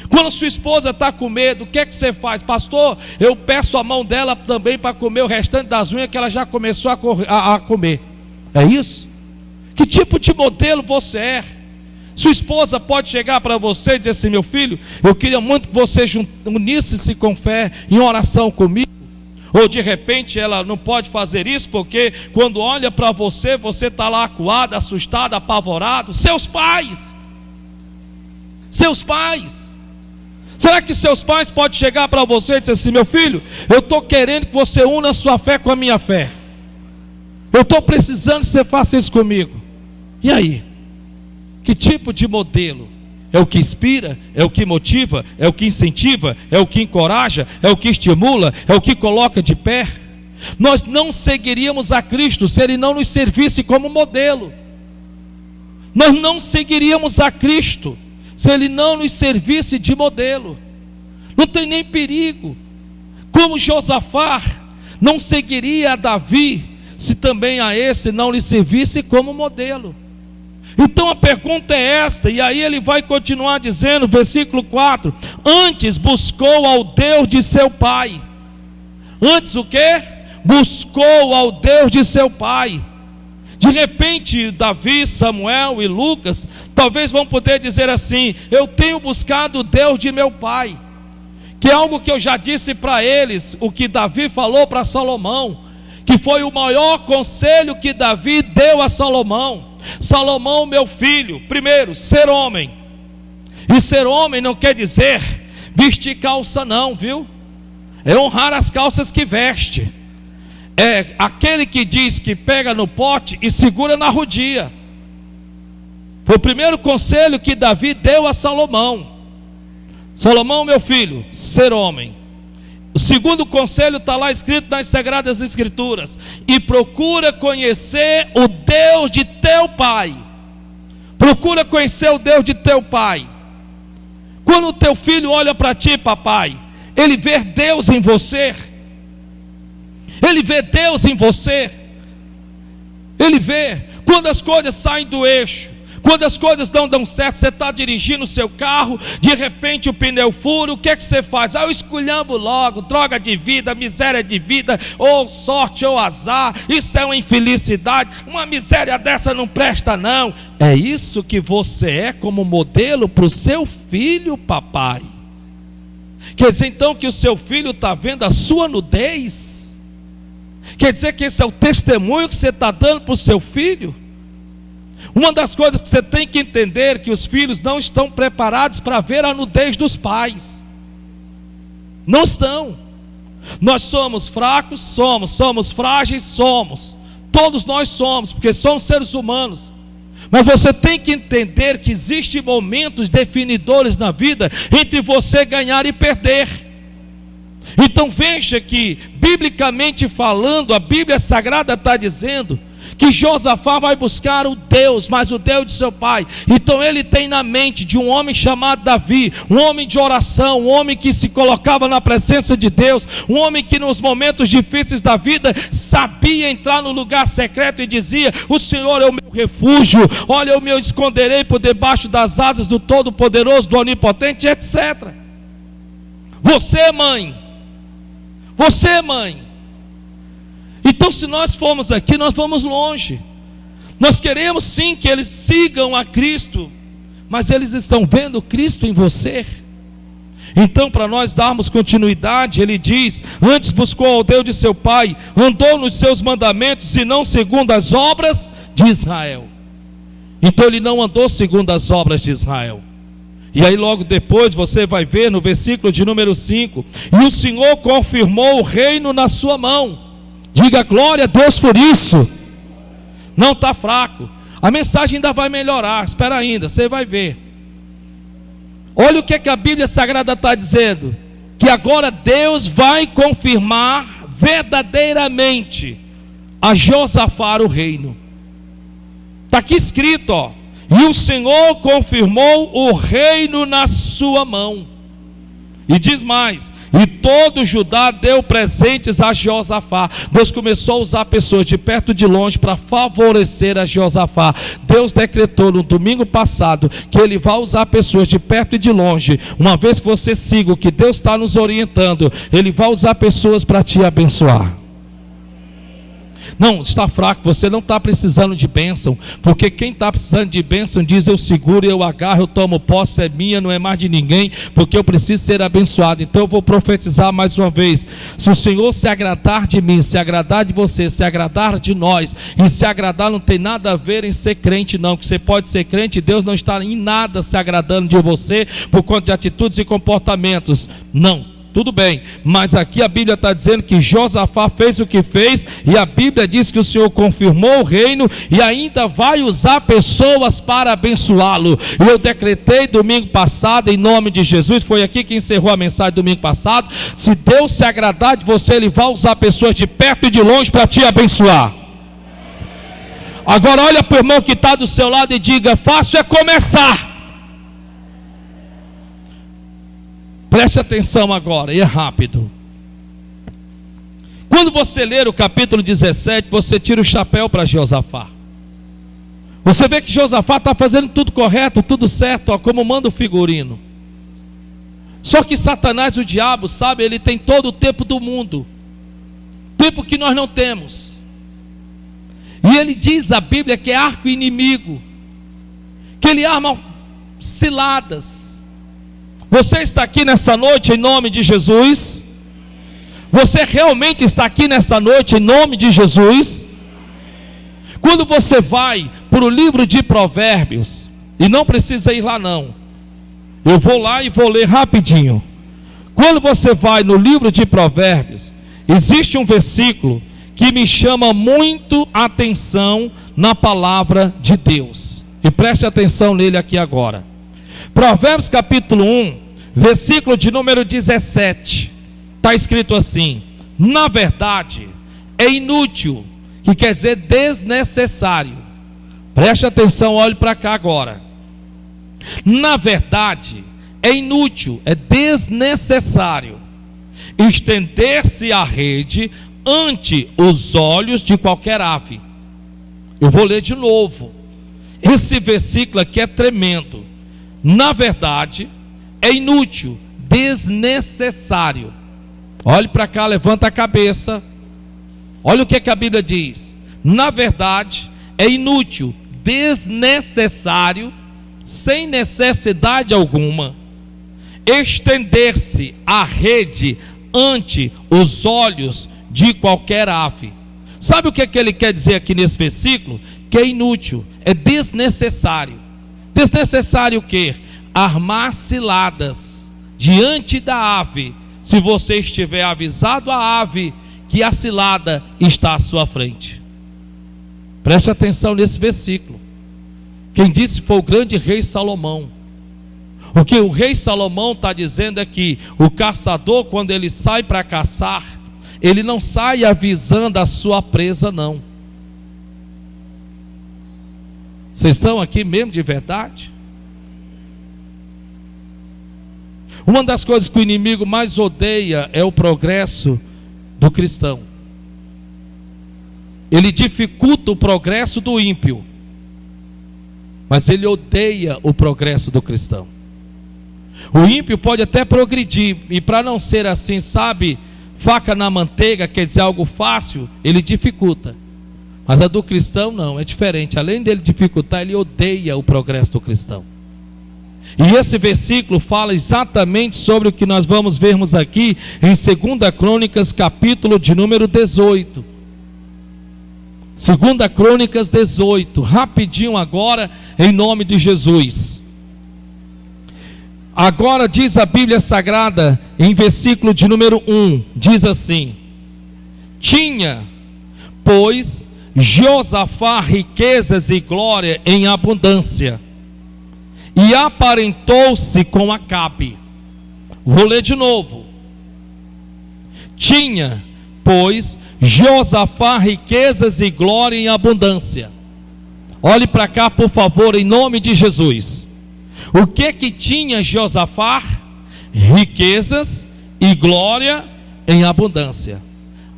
Quando sua esposa está com medo, o que é que você faz? Pastor, eu peço a mão dela também para comer o restante das unhas que ela já começou a comer. É isso? Que tipo de modelo você é? Sua esposa pode chegar para você e dizer assim: meu filho, eu queria muito que você unisse-se com fé em oração comigo. Ou de repente ela não pode fazer isso porque quando olha para você, você está lá acuado, assustado, apavorado. Seus pais. Será que seus pais podem chegar para você e dizer assim: meu filho, eu estou querendo que você una a sua fé com a minha fé. Eu estou precisando que você faça isso comigo. E aí? Que tipo de modelo? É o que inspira? É o que motiva? É o que incentiva? É o que encoraja? É o que estimula? É o que coloca de pé? Nós não seguiríamos a Cristo se Ele não nos servisse como modelo. Nós não seguiríamos a Cristo se Ele não nos servisse de modelo. Não tem nem perigo. Como Josafá não seguiria a Davi se também a esse não lhe servisse como modelo. Então a pergunta é esta, e aí ele vai continuar dizendo, versículo 4: antes buscou ao Deus de seu pai. Antes o quê? Buscou ao Deus de seu pai. De repente Davi, Samuel e Lucas talvez vão poder dizer assim: eu tenho buscado o Deus de meu pai. Que é algo que eu já disse para eles, o que Davi falou para Salomão, que foi o maior conselho que Davi deu a Salomão. Salomão, meu filho, primeiro, ser homem. E ser homem não quer dizer vestir calça não, viu? É honrar as calças que veste. É aquele que diz que pega no pote e segura na rodia. Foi o primeiro conselho que Davi deu a Salomão. Salomão, meu filho, ser homem. O segundo conselho está lá escrito nas Sagradas Escrituras: e procura conhecer o Deus de teu pai. Procura conhecer o Deus de teu pai. Quando o teu filho olha para ti, papai, ele vê Deus em você. Ele vê Deus em você. Ele vê quando as coisas saem do eixo, quando as coisas não dão certo. Você está dirigindo o seu carro, de repente o pneu fura, o que é que você faz? Eu esculhambo logo: droga de vida, miséria de vida, ou sorte ou azar, isso é uma infelicidade, uma miséria dessa não presta não. É isso que você é como modelo para o seu filho, papai? Quer dizer então que o seu filho está vendo a sua nudez? Quer dizer que esse é o testemunho que você está dando para o seu filho? Uma das coisas que você tem que entender é que os filhos não estão preparados para ver a nudez dos pais. Não estão. Nós somos fracos, somos frágeis, somos. Todos nós somos, porque somos seres humanos. Mas você tem que entender que existem momentos definidores na vida entre você ganhar e perder. Então veja que, biblicamente falando, a Bíblia Sagrada está dizendo que Josafá vai buscar o Deus, mas o Deus de seu pai. Então ele tem na mente de um homem chamado Davi, um homem de oração, um homem que se colocava na presença de Deus, um homem que nos momentos difíceis da vida sabia entrar no lugar secreto e dizia: o Senhor é o meu refúgio, olha, eu me esconderei por debaixo das asas do Todo-Poderoso, do Onipotente, etc. Você, mãe, então, se nós formos aqui, nós vamos longe. Nós queremos sim que eles sigam a Cristo, mas eles estão vendo Cristo em você. Então, para nós darmos continuidade, ele diz: antes buscou ao Deus de seu pai, andou nos seus mandamentos e não segundo as obras de Israel. Então ele não andou segundo as obras de Israel. E aí logo depois você vai ver no versículo de número 5: e o Senhor confirmou o reino na sua mão. Diga glória a Deus por isso. Não está fraco. A mensagem ainda vai melhorar. Espera ainda, você vai ver. Olha o que a Bíblia Sagrada está dizendo: que agora Deus vai confirmar verdadeiramente a Josafá o reino. Está aqui escrito, ó: e o Senhor confirmou o reino na sua mão. E diz mais: e todo Judá deu presentes a Josafá. Deus começou a usar pessoas de perto e de longe para favorecer a Josafá. Deus decretou no domingo passado que Ele vai usar pessoas de perto e de longe. Uma vez que você siga o que Deus está nos orientando, Ele vai usar pessoas para te abençoar. Não, está fraco, você não está precisando de bênção, porque quem está precisando de bênção diz: eu seguro, eu agarro, eu tomo posse, é minha, não é mais de ninguém, porque eu preciso ser abençoado. Então eu vou profetizar mais uma vez: se o Senhor se agradar de mim, se agradar de você, se agradar de nós, e se agradar não tem nada a ver em ser crente não, que você pode ser crente e Deus não está em nada se agradando de você, por conta de atitudes e comportamentos, não. Tudo bem, mas aqui a Bíblia está dizendo que Josafá fez o que fez, e a Bíblia diz que o Senhor confirmou o reino e ainda vai usar pessoas para abençoá-lo. Eu decretei domingo passado, em nome de Jesus, foi aqui que encerrou a mensagem domingo passado: se Deus se agradar de você, Ele vai usar pessoas de perto e de longe para te abençoar. Agora olha para o irmão que está do seu lado e diga: fácil é começar. Preste atenção agora, e é rápido. Quando você ler o capítulo 17, você tira o chapéu para Josafá. Você vê que Josafá está fazendo tudo correto, tudo certo, ó, como manda o figurino. Só que Satanás, o diabo, sabe, ele tem todo o tempo do mundo, tempo que nós não temos. E ele diz, a Bíblia, que é arco inimigo, que ele arma ciladas. Você está aqui nessa noite em nome de Jesus? Você realmente está aqui nessa noite em nome de Jesus? Quando você vai para o livro de Provérbios, e não precisa ir lá não, eu vou lá e vou ler rapidinho. Quando você vai no livro de Provérbios, existe um versículo que me chama muito a atenção na palavra de Deus, e preste atenção nele aqui agora. Provérbios capítulo 1, versículo de número 17, está escrito assim: na verdade é inútil, que quer dizer desnecessário. Preste atenção, olhe para cá agora. Na verdade é inútil, é desnecessário estender-se a rede ante os olhos de qualquer ave. Eu vou ler de novo. Esse versículo aqui é tremendo. Na verdade é inútil, desnecessário. Olhe para cá, levanta a cabeça. Olha o que a Bíblia diz. Na verdade é inútil, desnecessário, sem necessidade alguma, estender-se a rede ante os olhos de qualquer ave. Sabe o que ele quer dizer aqui nesse versículo? Que é inútil, é desnecessário. Desnecessário o quê? Armar ciladas diante da ave, se você estiver avisado a ave que a cilada está à sua frente. Preste atenção nesse versículo. Quem disse foi o grande rei Salomão. O que o rei Salomão está dizendo é que o caçador, quando ele sai para caçar, ele não sai avisando a sua presa, não. Vocês estão aqui mesmo de verdade? Uma das coisas que o inimigo mais odeia é o progresso do cristão. Ele dificulta o progresso do ímpio, mas ele odeia o progresso do cristão. O ímpio pode até progredir, e para não ser assim, sabe, faca na manteiga, quer dizer algo fácil, ele dificulta. Mas a do cristão não, é diferente. Além dele dificultar, ele odeia o progresso do cristão. E esse versículo fala exatamente sobre o que nós vamos vermos aqui em 2 Crônicas, capítulo de número 18. 2 Crônicas 18, rapidinho agora, em nome de Jesus. Agora diz a Bíblia Sagrada, em versículo de número 1, diz assim: tinha, pois, Josafá riquezas e glória em abundância, e aparentou-se com Acabe. Vou ler de novo. Tinha, pois, Josafá riquezas e glória em abundância. Olhe para cá, por favor, em nome de Jesus. O que tinha Josafá? Riquezas e glória em abundância.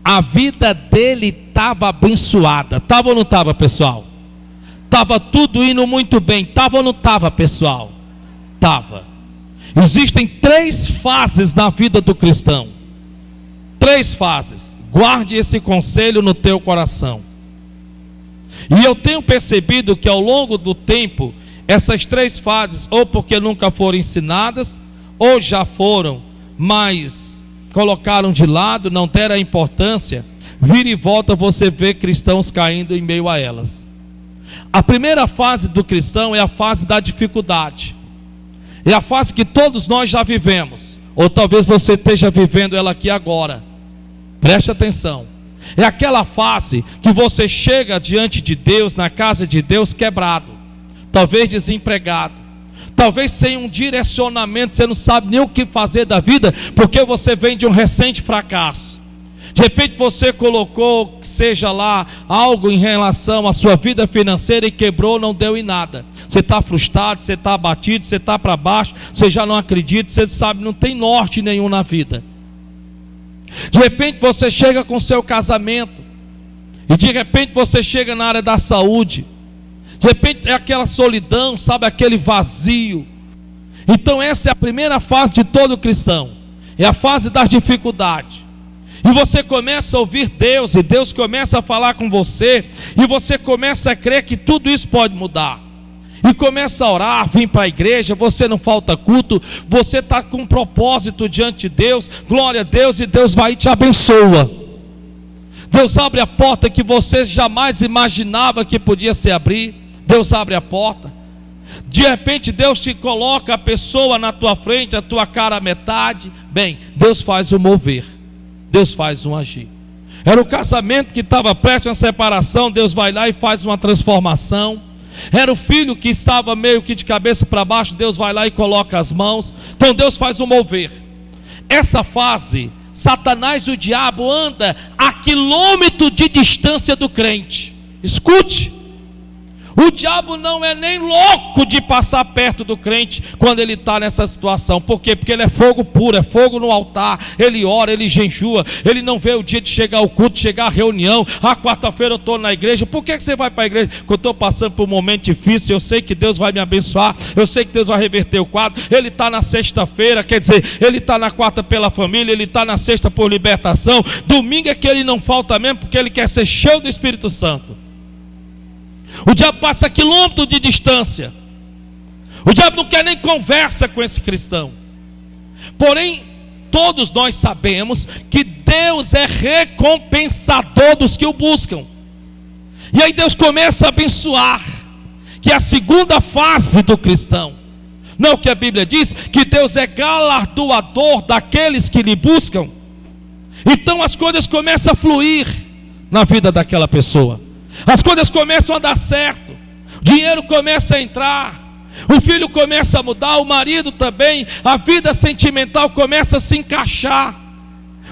A vida dele estava abençoada. Estava ou não estava, pessoal? Estava tudo indo muito bem. Estava ou não estava, pessoal? Estava. Existem 3 fases na vida do cristão. 3 fases. Guarde esse conselho no teu coração. E eu tenho percebido que ao longo do tempo, essas 3 fases, ou porque nunca foram ensinadas, ou já foram, mas colocaram de lado, não deram a importância, vira e volta você vê cristãos caindo em meio a elas. A primeira fase do cristão é a fase da dificuldade. É a fase que todos nós já vivemos, ou talvez você esteja vivendo ela aqui agora. Preste atenção. É aquela fase que você chega diante de Deus, na casa de Deus, quebrado, talvez desempregado, talvez sem um direcionamento, você não sabe nem o que fazer da vida, porque você vem de um recente fracasso. De repente você colocou, seja lá, algo em relação à sua vida financeira e quebrou, não deu em nada. Você está frustrado, você está abatido, você está para baixo, você já não acredita, você sabe, não tem norte nenhum na vida. De repente você chega com o seu casamento, e de repente você chega na área da saúde. De repente é aquela solidão, sabe, aquele vazio. Então essa é a primeira fase de todo cristão. É a fase das dificuldades. E você começa a ouvir Deus, e Deus começa a falar com você, e você começa a crer que tudo isso pode mudar. E começa a orar, vir para a igreja, você não falta culto, você está com um propósito diante de Deus, glória a Deus, e Deus vai e te abençoa. Deus abre a porta que você jamais imaginava que podia se abrir. Deus abre a porta. De repente Deus te coloca a pessoa na tua frente, a tua cara à metade. Bem, Deus faz o mover, Deus faz um agir. Era o casamento que estava prestes à separação, Deus vai lá e faz uma transformação. Era o filho que estava meio que de cabeça para baixo, Deus vai lá e coloca as mãos. Então Deus faz um mover. Essa fase, Satanás e o diabo anda a quilômetro de distância do crente. Escute. O diabo não é nem louco de passar perto do crente quando ele está nessa situação. Por quê? Porque ele é fogo puro, é fogo no altar. Ele ora, ele jejua, ele não vê o dia de chegar ao culto, chegar à reunião. Quarta-feira eu estou na igreja. Por que você vai para a igreja? Porque eu estou passando por um momento difícil, eu sei que Deus vai me abençoar, eu sei que Deus vai reverter o quadro. Ele está na sexta-feira, quer dizer, ele está na quarta pela família, ele está na sexta por libertação. Domingo é que ele não falta mesmo, porque ele quer ser cheio do Espírito Santo. O diabo passa quilômetros de distância. O diabo não quer nem conversa com esse cristão. Porém, todos nós sabemos que Deus é recompensador dos que o buscam. E aí Deus começa a abençoar, que é a segunda fase do cristão. Não é o que a Bíblia diz? Que Deus é galardoador daqueles que lhe buscam. Então as coisas começam a fluir na vida daquela pessoa. As coisas começam a dar certo. dinheiro começa a entrar, o filho começa a mudar, o marido também, a vida sentimental começa a se encaixar.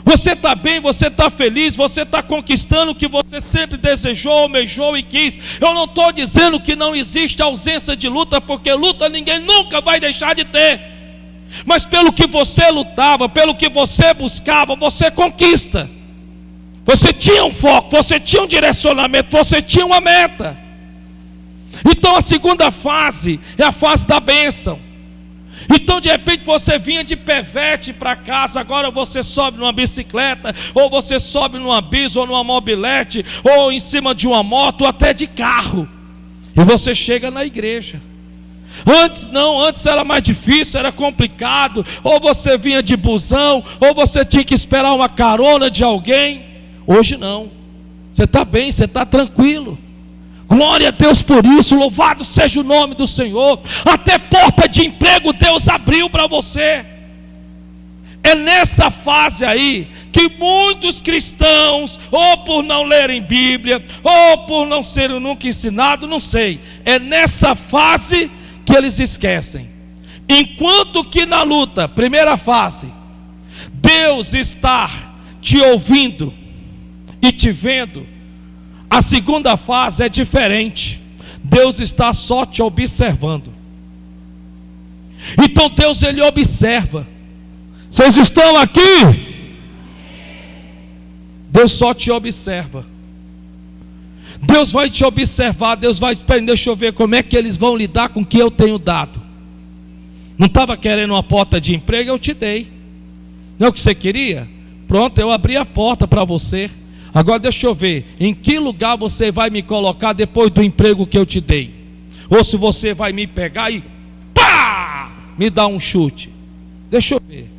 Você está bem, você está feliz, você está conquistando o que você sempre desejou, almejou e quis. Eu não estou dizendo que não existe ausência de luta, porque luta ninguém nunca vai deixar de ter. Mas pelo que você lutava, pelo que você buscava, você conquista. Você tinha um foco, você tinha um direcionamento, você tinha uma meta. Então a segunda fase é a fase da bênção. Então de repente você vinha de pevete para casa, agora você sobe numa bicicleta, ou você sobe numa bis, ou numa mobilete, ou em cima de uma moto, ou até de carro, e você chega na igreja. Antes não, antes era mais difícil, era complicado, ou você vinha de busão, ou você tinha que esperar uma carona de alguém. Hoje não, você está bem, você está tranquilo. Glória a Deus por isso, louvado seja o nome do Senhor. Até porta de emprego Deus abriu para você. É nessa fase aí que muitos cristãos, ou por não lerem Bíblia, ou por não serem nunca ensinados, não sei, é nessa fase que eles esquecem. Enquanto que na luta, primeira fase, Deus está te ouvindo e te vendo. A segunda fase é diferente. Deus está só te observando. Então Deus, Ele observa. Vocês estão aqui? Deus só te observa. Deus vai te observar. Deus vai, deixa eu ver como é que eles vão lidar com o que eu tenho dado. Não estava querendo uma porta de emprego, eu te dei. Não é o que você queria? Pronto, eu abri a porta para você. Agora deixa eu ver, em que lugar você vai me colocar depois do emprego que eu te dei? Ou se você vai me pegar e pá, me dar um chute. Deixa eu ver.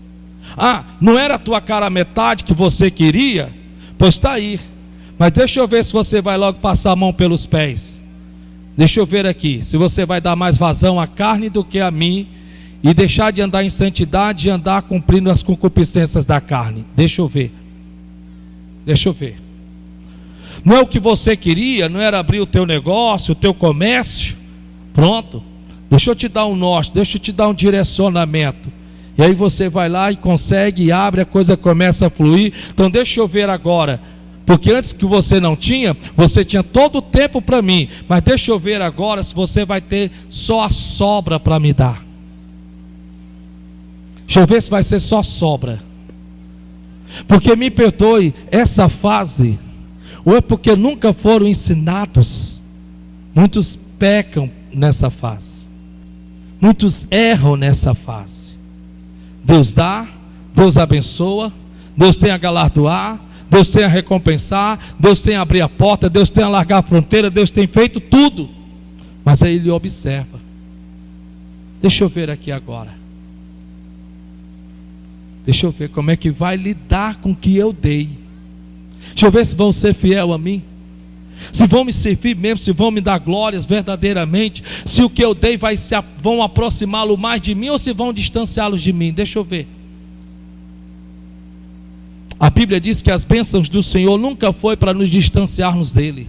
Ah, não era a tua cara metade que você queria? Pois está aí. Mas deixa eu ver se você vai logo passar a mão pelos pés. Deixa eu ver aqui, se você vai dar mais vazão à carne do que a mim, e deixar de andar em santidade e andar cumprindo as concupiscências da carne. Deixa eu ver. Deixa eu ver. Não é o que você queria, não era abrir o teu negócio, o teu comércio. Pronto. Deixa eu te dar um norte, deixa eu te dar um direcionamento. E aí você vai lá e consegue, e abre, a coisa começa a fluir. Então deixa eu ver agora. Porque antes que você não tinha, você tinha todo o tempo para mim. Mas deixa eu ver agora se você vai ter só a sobra para me dar. Deixa eu ver se vai ser só sobra. Porque me perdoe, essa fase, ou é porque nunca foram ensinados, muitos pecam nessa fase, muitos erram nessa fase. Deus dá, Deus abençoa, Deus tem a galardoar, Deus tem a recompensar, Deus tem a abrir a porta, Deus tem a largar a fronteira, Deus tem feito tudo, mas aí Ele observa. Deixa eu ver aqui agora. Deixa eu ver como é que vai lidar com o que eu dei. Deixa eu ver se vão ser fiel a mim, se vão me servir mesmo, se vão me dar glórias verdadeiramente, se o que eu dei vão aproximá-lo mais de mim ou se vão distanciá-los de mim. Deixa eu ver. A Bíblia diz que as bênçãos do Senhor nunca foi para nos distanciarmos dele.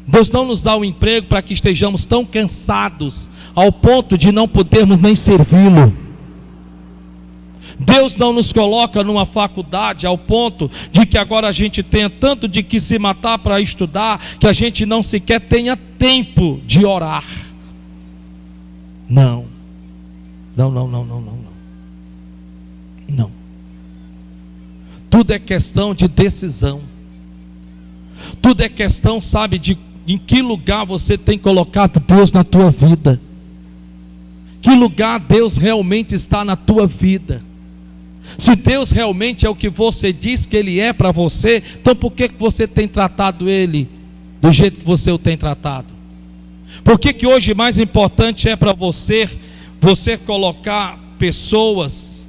Deus não nos dá um emprego para que estejamos tão cansados ao ponto de não podermos nem servi-lo. Deus não nos coloca numa faculdade ao ponto de que agora a gente tenha tanto de que se matar para estudar, que a gente não sequer tenha tempo de orar. Não. Não. Tudo é questão de decisão. Tudo é questão, sabe, de em que lugar você tem colocado Deus na tua vida. Que lugar Deus realmente está na tua vida. Se Deus realmente é o que você diz que Ele é para você, então por que você tem tratado Ele do jeito que você o tem tratado? Por que hoje mais importante é para você colocar pessoas,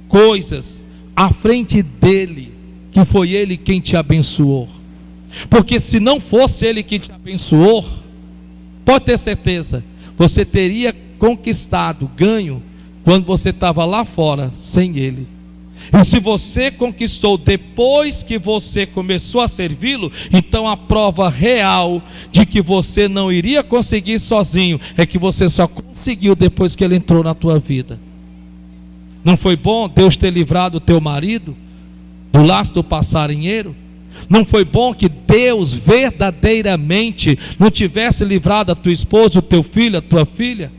coisas à frente dEle, que foi Ele quem te abençoou? Porque se não fosse Ele que te abençoou, pode ter certeza, você teria conquistado, ganho, quando você estava lá fora, sem Ele. E se você conquistou depois que você começou a servi-lo, então a prova real de que você não iria conseguir sozinho é que você só conseguiu depois que ele entrou na tua vida. Não foi bom Deus ter livrado o teu marido do laço do passarinheiro? Não foi bom que Deus verdadeiramente não tivesse livrado a tua esposa, o teu filho, a tua filha?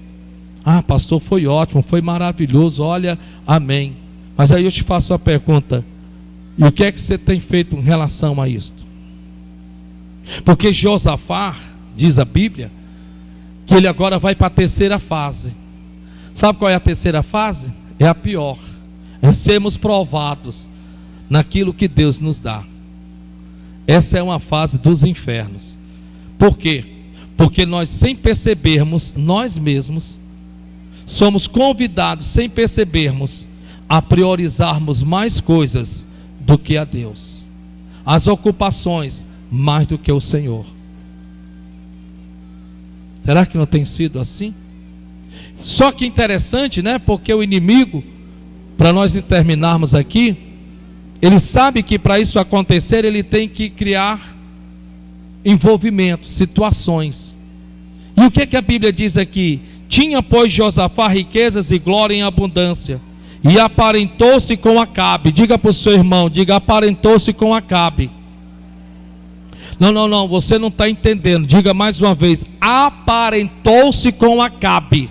Ah, pastor, foi ótimo, foi maravilhoso, olha, amém. Mas aí eu te faço uma pergunta: e o que é que você tem feito em relação a isto? Porque Josafá, diz a Bíblia, que ele agora vai para a terceira fase. Sabe qual é a terceira fase? É a pior, é sermos provados naquilo que Deus nos dá. Essa é uma fase dos infernos. Por quê? Porque nós, sem percebermos, nós mesmos somos convidados, sem percebermos, a priorizarmos mais coisas do que a Deus, as ocupações mais do que o Senhor. Será que não tem sido assim? Só que interessante, né? Porque o inimigo, para nós terminarmos aqui, ele sabe que para isso acontecer ele tem que criar envolvimento, situações. E o que a Bíblia diz aqui? Tinha, pois, Josafá riquezas e glória em abundância, e aparentou-se com Acabe. Diga para o seu irmão, diga: aparentou-se com Acabe. Não, você não está entendendo. Diga mais uma vez: aparentou-se com Acabe.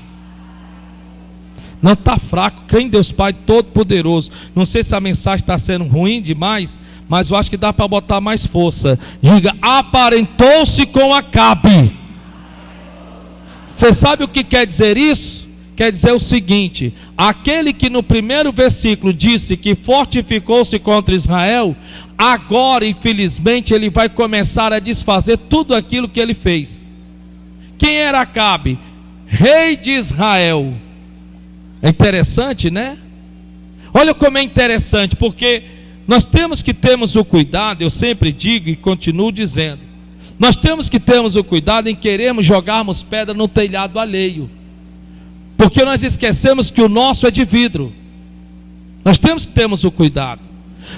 Não, está fraco. Crê em Deus Pai Todo-Poderoso. Não sei se a mensagem está sendo ruim demais, mas eu acho que dá para botar mais força. Diga: aparentou-se com Acabe. Você sabe o que quer dizer isso? Quer dizer o seguinte: aquele que no primeiro versículo disse que fortificou-se contra Israel, agora infelizmente ele vai começar a desfazer tudo aquilo que ele fez. Quem era Acabe? Rei de Israel. É interessante, né? Olha como é interessante, porque nós temos que termos o cuidado, eu sempre digo e continuo dizendo, nós temos que termos o cuidado em querermos jogarmos pedra no telhado alheio, porque nós esquecemos que o nosso é de vidro. Nós temos que termos o cuidado.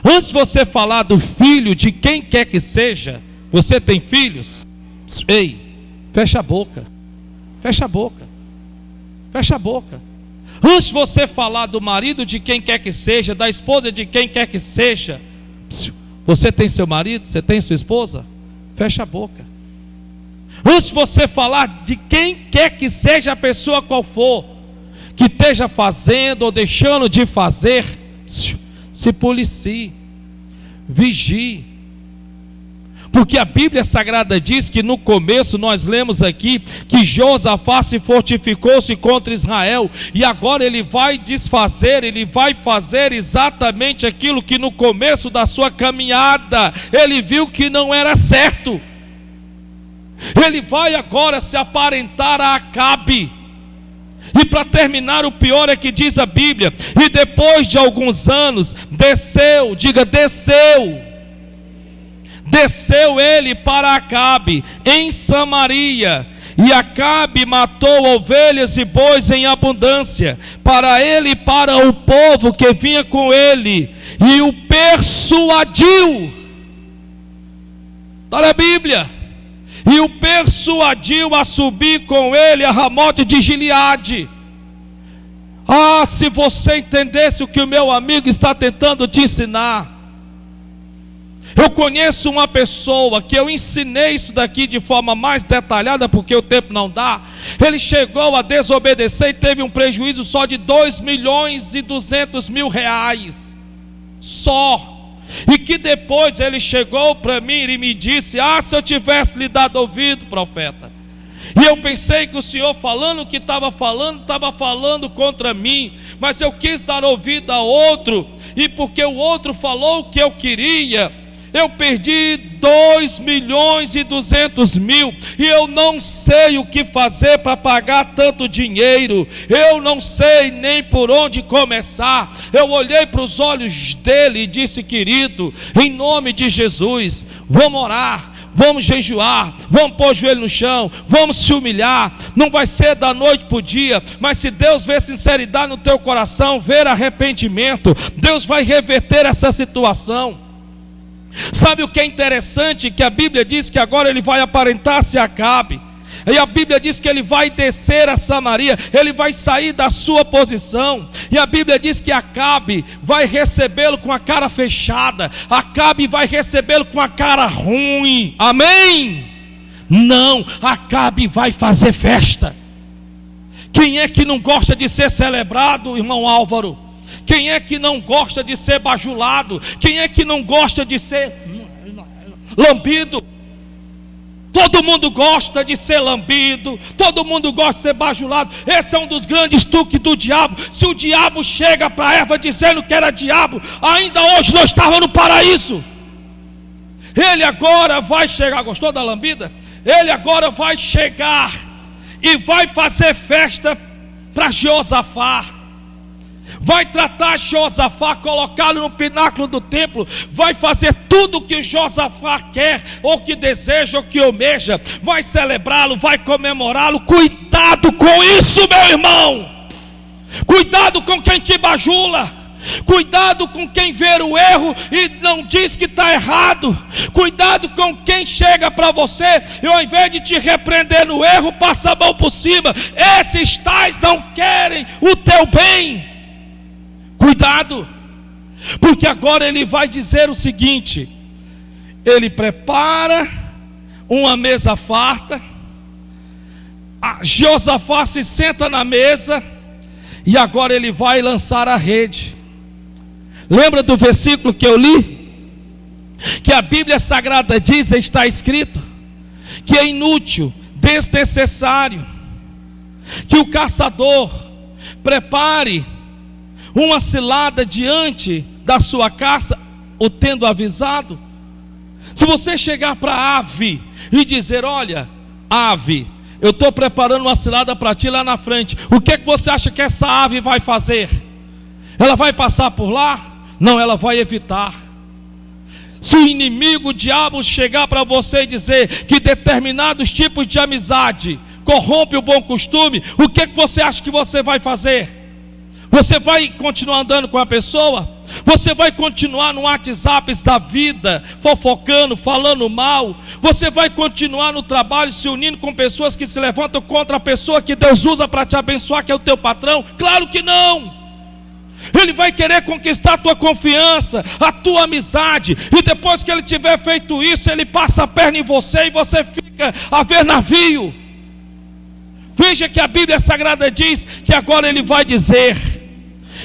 Antes de você falar do filho de quem quer que seja, você tem filhos? Ei, fecha a boca, fecha a boca, fecha a boca. Antes de você falar do marido de quem quer que seja, da esposa de quem quer que seja, você tem seu marido, você tem sua esposa? Fecha a boca. Antes de você falar de quem quer que seja a pessoa qual for, que esteja fazendo ou deixando de fazer, se policie, vigie. Porque a Bíblia Sagrada diz que no começo nós lemos aqui que Josafá se fortificou-se contra Israel, e agora ele vai desfazer, ele vai fazer exatamente aquilo que no começo da sua caminhada ele viu que não era certo. Ele vai agora se aparentar a Acabe. E para terminar, o pior é que diz a Bíblia: e depois de alguns anos desceu, diga desceu ele para Acabe em Samaria, e Acabe matou ovelhas e bois em abundância para ele e para o povo que vinha com ele, e o persuadiu. Olha a Bíblia. E o persuadiu a subir com ele a Ramote de Gileade. Ah, se você entendesse o que o meu amigo está tentando te ensinar. Eu conheço uma pessoa que eu ensinei isso daqui de forma mais detalhada, porque o tempo não dá. Ele chegou a desobedecer e teve um prejuízo só de 2.200.000 reais. Só. E que depois ele chegou para mim e me disse: ah, se eu tivesse lhe dado ouvido, profeta. E eu pensei que o senhor falando o que estava falando contra mim, mas eu quis dar ouvido a outro, e porque o outro falou o que eu queria, eu perdi 2.200.000, e eu não sei o que fazer para pagar tanto dinheiro. Eu não sei nem por onde começar. Eu olhei para os olhos dele e disse: querido, em nome de Jesus, vamos orar, vamos jejuar, vamos pôr o joelho no chão, vamos se humilhar. Não vai ser da noite para o dia, mas se Deus ver sinceridade no teu coração, ver arrependimento, Deus vai reverter essa situação. Sabe o que é interessante? Que a Bíblia diz que agora ele vai aparentar-se a Acabe. E a Bíblia diz que ele vai descer a Samaria, ele vai sair da sua posição. E a Bíblia diz que Acabe vai recebê-lo com a cara fechada. Acabe vai recebê-lo com a cara ruim. Amém? Não, Acabe vai fazer festa. Quem é que não gosta de ser celebrado, irmão Álvaro? Quem é que não gosta de ser bajulado? Quem é que não gosta de ser lambido? Todo mundo gosta de ser lambido, todo mundo gosta de ser bajulado. Esse é um dos grandes truques do diabo. Se o diabo chega para Eva dizendo que era diabo, ainda hoje não estava no paraíso. Ele agora vai chegar, gostou da lambida? Ele agora vai chegar e vai fazer festa para Josafá. Vai tratar Josafá, colocá-lo no pináculo do templo, vai fazer tudo o que Josafá quer, ou que deseja, ou que almeja, vai celebrá-lo, vai comemorá-lo. Cuidado com isso, meu irmão. Cuidado com quem te bajula. Cuidado com quem vê o erro e não diz que está errado. Cuidado com quem chega para você e ao invés de te repreender no erro, passa a mão por cima. Esses tais não querem o teu bem. Cuidado, porque agora ele vai dizer o seguinte: ele prepara uma mesa farta, Josafá se senta na mesa e agora ele vai lançar a rede. Lembra do versículo que eu li? Que a Bíblia Sagrada diz, está escrito, que é inútil, desnecessário, que o caçador prepare uma cilada diante da sua caça, o tendo avisado. Se você chegar para a ave e dizer: olha, ave, eu estou preparando uma cilada para ti lá na frente, o que é que você acha que essa ave vai fazer? Ela vai passar por lá? Não, ela vai evitar. Se o inimigo, o diabo, chegar para você e dizer que determinados tipos de amizade corrompe o bom costume, o que é que você acha que você vai fazer? Você vai continuar andando com a pessoa? Você vai continuar no WhatsApp da vida, fofocando, falando mal? Você vai continuar no trabalho se unindo com pessoas que se levantam contra a pessoa que Deus usa para te abençoar, que é o teu patrão? Claro que não. Ele vai querer conquistar a tua confiança, a tua amizade, e depois que ele tiver feito isso, ele passa a perna em você e você fica a ver navio. Veja que a Bíblia Sagrada diz que agora ele vai dizer: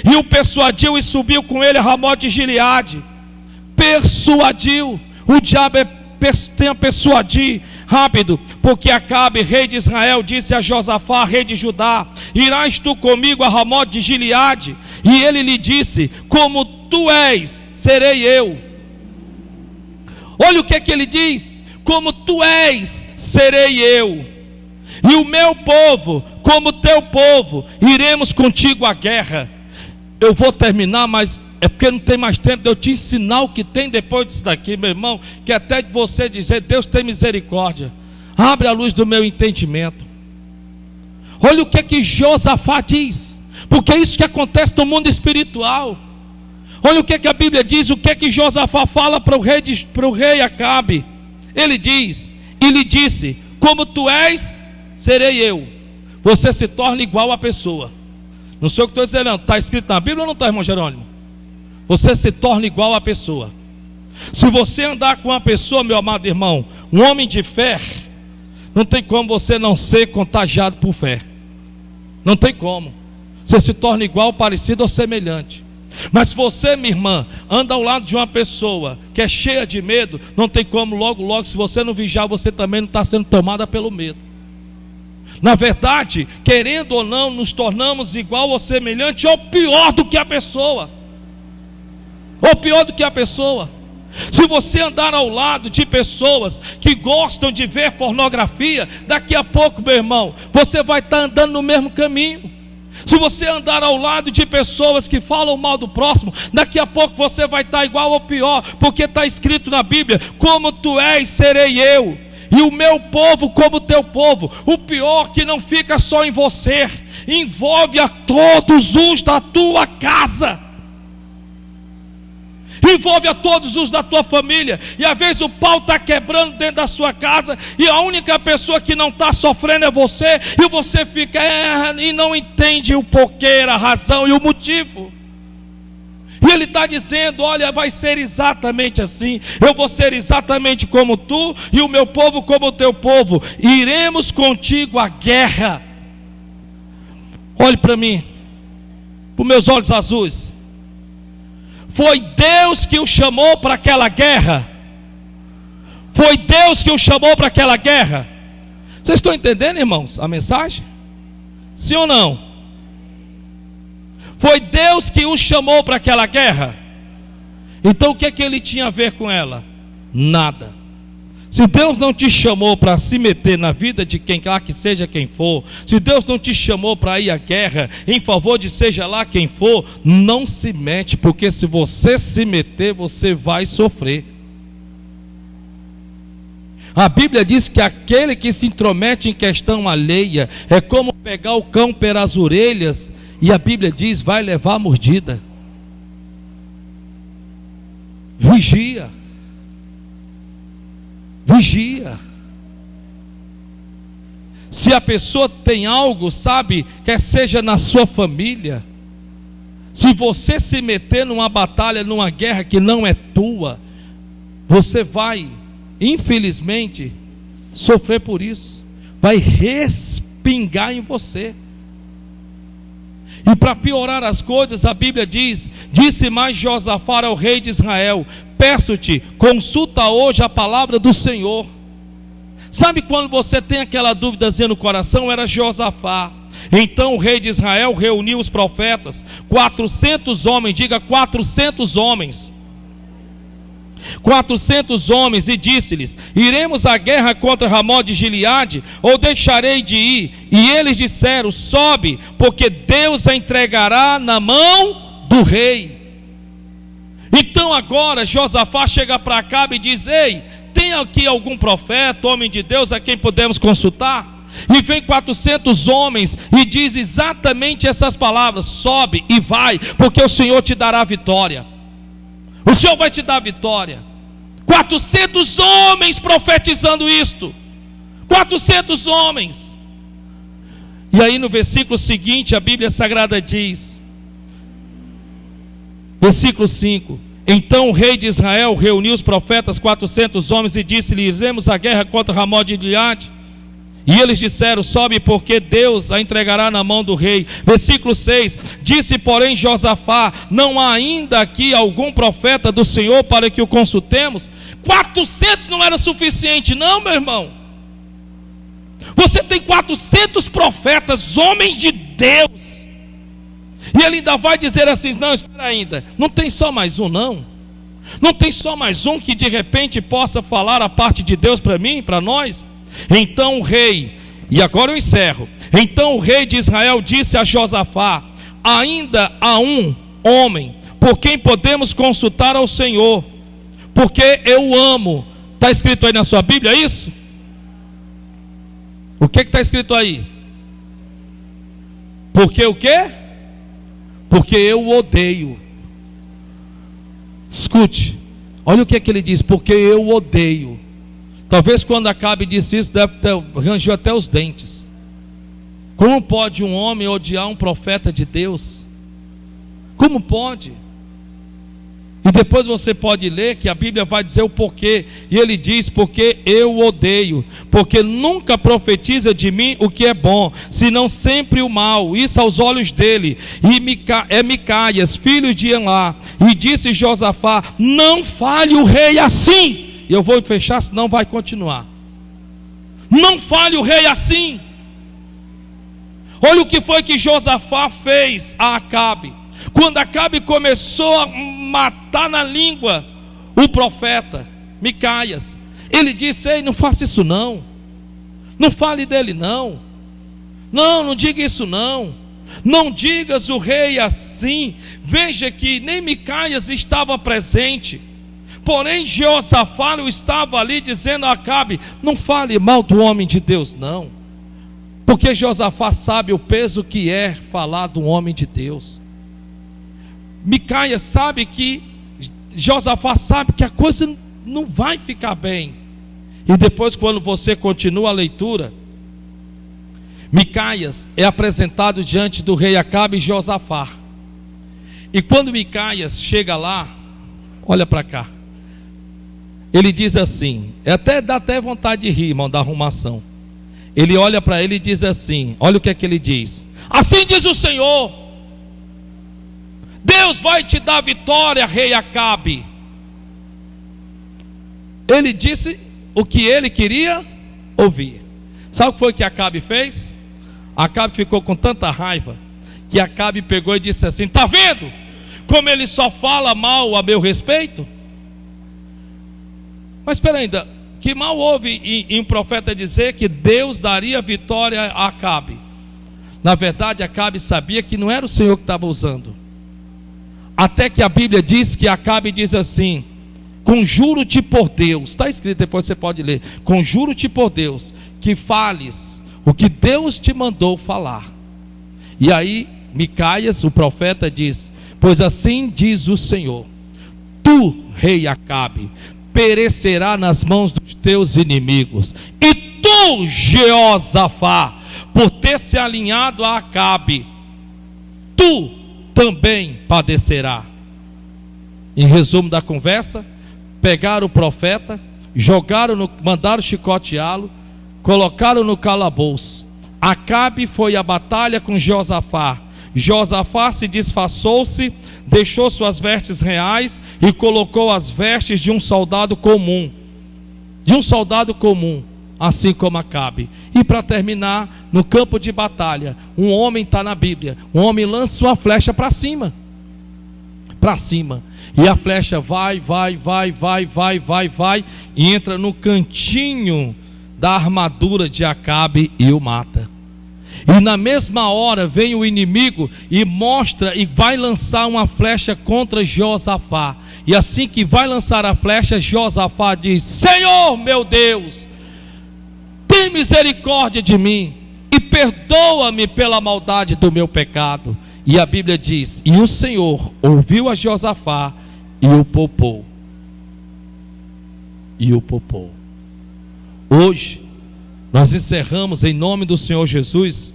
e o persuadiu e subiu com ele a Ramote de Gileade. Persuadiu. O diabo tem a persuadir rápido, porque Acabe, rei de Israel, disse a Josafá, rei de Judá: irás tu comigo a Ramote de Gileade? E ele lhe disse: como tu és, serei eu. Olha o que é que ele diz: como tu és, serei eu, e o meu povo como teu povo, iremos contigo à guerra. Eu vou terminar, mas é porque não tem mais tempo de eu te ensinar o que tem depois disso daqui, meu irmão, que até de você dizer: Deus tem misericórdia, abre a luz do meu entendimento. Olha o que é que Josafá diz, porque é isso que acontece no mundo espiritual. Olha o que é que a Bíblia diz, o que é que Josafá fala para o rei Acabe. Ele diz, e lhe disse: como tu és, serei eu. Você se torna igual à pessoa. Não sei o que estou dizendo, está escrito na Bíblia ou não está, irmão Jerônimo? Você se torna igual à pessoa. Se você andar com uma pessoa, meu amado irmão, um homem de fé, não tem como você não ser contagiado por fé. Não tem como. Você se torna igual, parecido ou semelhante. Mas se você, minha irmã, anda ao lado de uma pessoa que é cheia de medo, não tem como logo, se você não vigiar, você também não está sendo tomada pelo medo. Na verdade, querendo ou não, nos tornamos igual ou semelhante, ou pior do que a pessoa. Ou pior do que a pessoa. Se você andar ao lado de pessoas que gostam de ver pornografia, daqui a pouco, meu irmão, você vai estar andando no mesmo caminho. Se você andar ao lado de pessoas que falam mal do próximo, daqui a pouco você vai estar igual ou pior, porque está escrito na Bíblia: como tu és, serei eu, e o meu povo como o teu povo. O pior que não fica só em você, envolve a todos os da tua casa, envolve a todos os da tua família. E às vezes o pau está quebrando dentro da sua casa, e a única pessoa que não está sofrendo é você, e você fica e não entende o porquê, a razão e o motivo. E ele está dizendo: olha, vai ser exatamente assim, eu vou ser exatamente como tu, e o meu povo como o teu povo, iremos contigo à guerra. Olhe para mim, para os meus olhos azuis. Foi Deus que o chamou para aquela guerra. Foi Deus que o chamou para aquela guerra. Vocês estão entendendo, irmãos, a mensagem? Sim ou não? Foi Deus que o chamou para aquela guerra. Então o que é que ele tinha a ver com ela? Nada. Se Deus não te chamou para se meter na vida de quem lá que seja quem for, se Deus não te chamou para ir à guerra em favor de seja lá quem for, não se mete, porque se você se meter, você vai sofrer. A Bíblia diz que aquele que se intromete em questão alheia é como pegar o cão pelas orelhas, e a Bíblia diz: vai levar a mordida. Vigia. Vigia. Se a pessoa tem algo, sabe, quer seja na sua família, se você se meter numa batalha, numa guerra que não é tua, você vai, infelizmente, sofrer por isso. Vai respingar em você. E para piorar as coisas, a Bíblia diz: disse mais Josafá ao rei de Israel: peço-te, consulta hoje a palavra do Senhor. Sabe quando você tem aquela dúvidazinha no coração? Era Josafá. Então o rei de Israel reuniu os profetas, 400 homens, diga 400 homens. 400 homens, e disse-lhes: iremos à guerra contra Ramó de Gileade, ou deixarei de ir? E eles disseram: sobe, porque Deus a entregará na mão do rei. Então agora Josafá chega para Acabe e diz: ei, tem aqui algum profeta, homem de Deus, a quem podemos consultar? E vem 400 homens e diz exatamente essas palavras: sobe e vai, porque o Senhor te dará vitória. O Senhor vai te dar vitória. 400 homens profetizando isto. 400 homens. E aí no versículo seguinte, a Bíblia Sagrada diz, versículo 5: então o rei de Israel reuniu os profetas, 400 homens, e disse-lhes: iremos à guerra contra Ramó de Gileade. E eles disseram: sobe, porque Deus a entregará na mão do rei. Versículo 6: disse porém Josafá: não há ainda aqui algum profeta do Senhor para que o consultemos? 400 não era suficiente não, meu irmão. Você tem 400 profetas, homens de Deus, e ele ainda vai dizer assim: não, espera ainda, não tem só mais um não? Não tem só mais um que de repente possa falar a parte de Deus para mim, para nós? Então o rei, e agora eu encerro, então o rei de Israel disse a Josafá: ainda há um homem por quem podemos consultar ao Senhor, porque eu amo. Está escrito aí na sua Bíblia isso? O que está escrito aí? Porque o quê? Porque eu o odeio. Escute, olha o que ele diz: porque eu o odeio. Talvez quando Acabe disse isso, deve ter arranjou até os dentes. Como pode um homem odiar um profeta de Deus? Como pode? E depois você pode ler que a Bíblia vai dizer o porquê. E ele diz: porque eu odeio, porque nunca profetiza de mim o que é bom, senão sempre o mal, isso aos olhos dele. E Micaias, filho de Elá. E disse Josafá: não fale o rei assim. E eu vou fechar, senão vai continuar. Não fale o rei assim. Olha o que foi que Josafá fez a Acabe. Quando Acabe começou a matar na língua o profeta Micaias, ele disse: ei, não faça isso não. Não fale dele não. Não diga isso não. Não digas o rei assim. Veja que nem Micaias estava presente. Porém Jeosafá estava ali dizendo a Acabe: não fale mal do homem de Deus, não. Porque Jeosafá sabe o peso que é falar do homem de Deus. Micaias sabe que Jeosafá sabe que a coisa não vai ficar bem. E depois, quando você continua a leitura, Micaias é apresentado diante do rei Acabe e Jeosafá. E quando Micaias chega lá, olha para cá, ele diz assim, dá até vontade de rir, irmão, da arrumação. Ele olha para ele e diz assim, olha o que é que ele diz: assim diz o Senhor, Deus vai te dar vitória, rei Acabe. Ele disse o que ele queria ouvir. Sabe o que foi que Acabe fez? Acabe ficou com tanta raiva que Acabe pegou e disse assim: está vendo como ele só fala mal a meu respeito? Mas espera ainda, que mal houve em um profeta dizer que Deus daria vitória a Acabe? Na verdade, Acabe sabia que não era o Senhor que estava usando. Até que a Bíblia diz que Acabe diz assim: conjuro-te por Deus, está escrito, depois você pode ler, conjuro-te por Deus, que fales o que Deus te mandou falar. E aí Micaias, o profeta, diz: pois assim diz o Senhor, tu, rei Acabe, perecerá nas mãos dos teus inimigos, e tu, Jeosafá, por ter se alinhado a Acabe, tu também padecerá. Em resumo da conversa, pegaram o profeta, mandaram chicoteá-lo, colocaram no calabouço. Acabe foi à batalha com Jeosafá. Jeosafá se disfarçou-se, deixou suas vestes reais e colocou as vestes de um soldado comum. Assim como Acabe. E para terminar, no campo de batalha, um homem está na Bíblia, um homem lança uma flecha para cima. E a flecha vai, e entra no cantinho da armadura de Acabe e o mata. E na mesma hora vem o inimigo e mostra e vai lançar uma flecha contra Jeosafá. E assim que vai lançar a flecha, Jeosafá diz: Senhor meu Deus, tem misericórdia de mim e perdoa-me pela maldade do meu pecado. E a Bíblia diz: e o Senhor ouviu a Jeosafá e o poupou. Hoje nós encerramos, em nome do Senhor Jesus,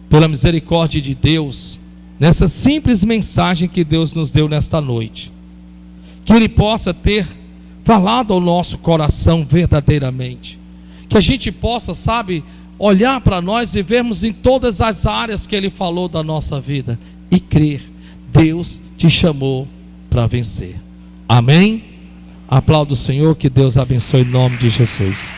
pela misericórdia de Deus, nessa simples mensagem que Deus nos deu nesta noite, que Ele possa ter falado ao nosso coração verdadeiramente, que a gente possa, olhar para nós e vermos em todas as áreas que Ele falou da nossa vida e crer: Deus te chamou para vencer. Amém? Aplauda o Senhor, que Deus abençoe em nome de Jesus.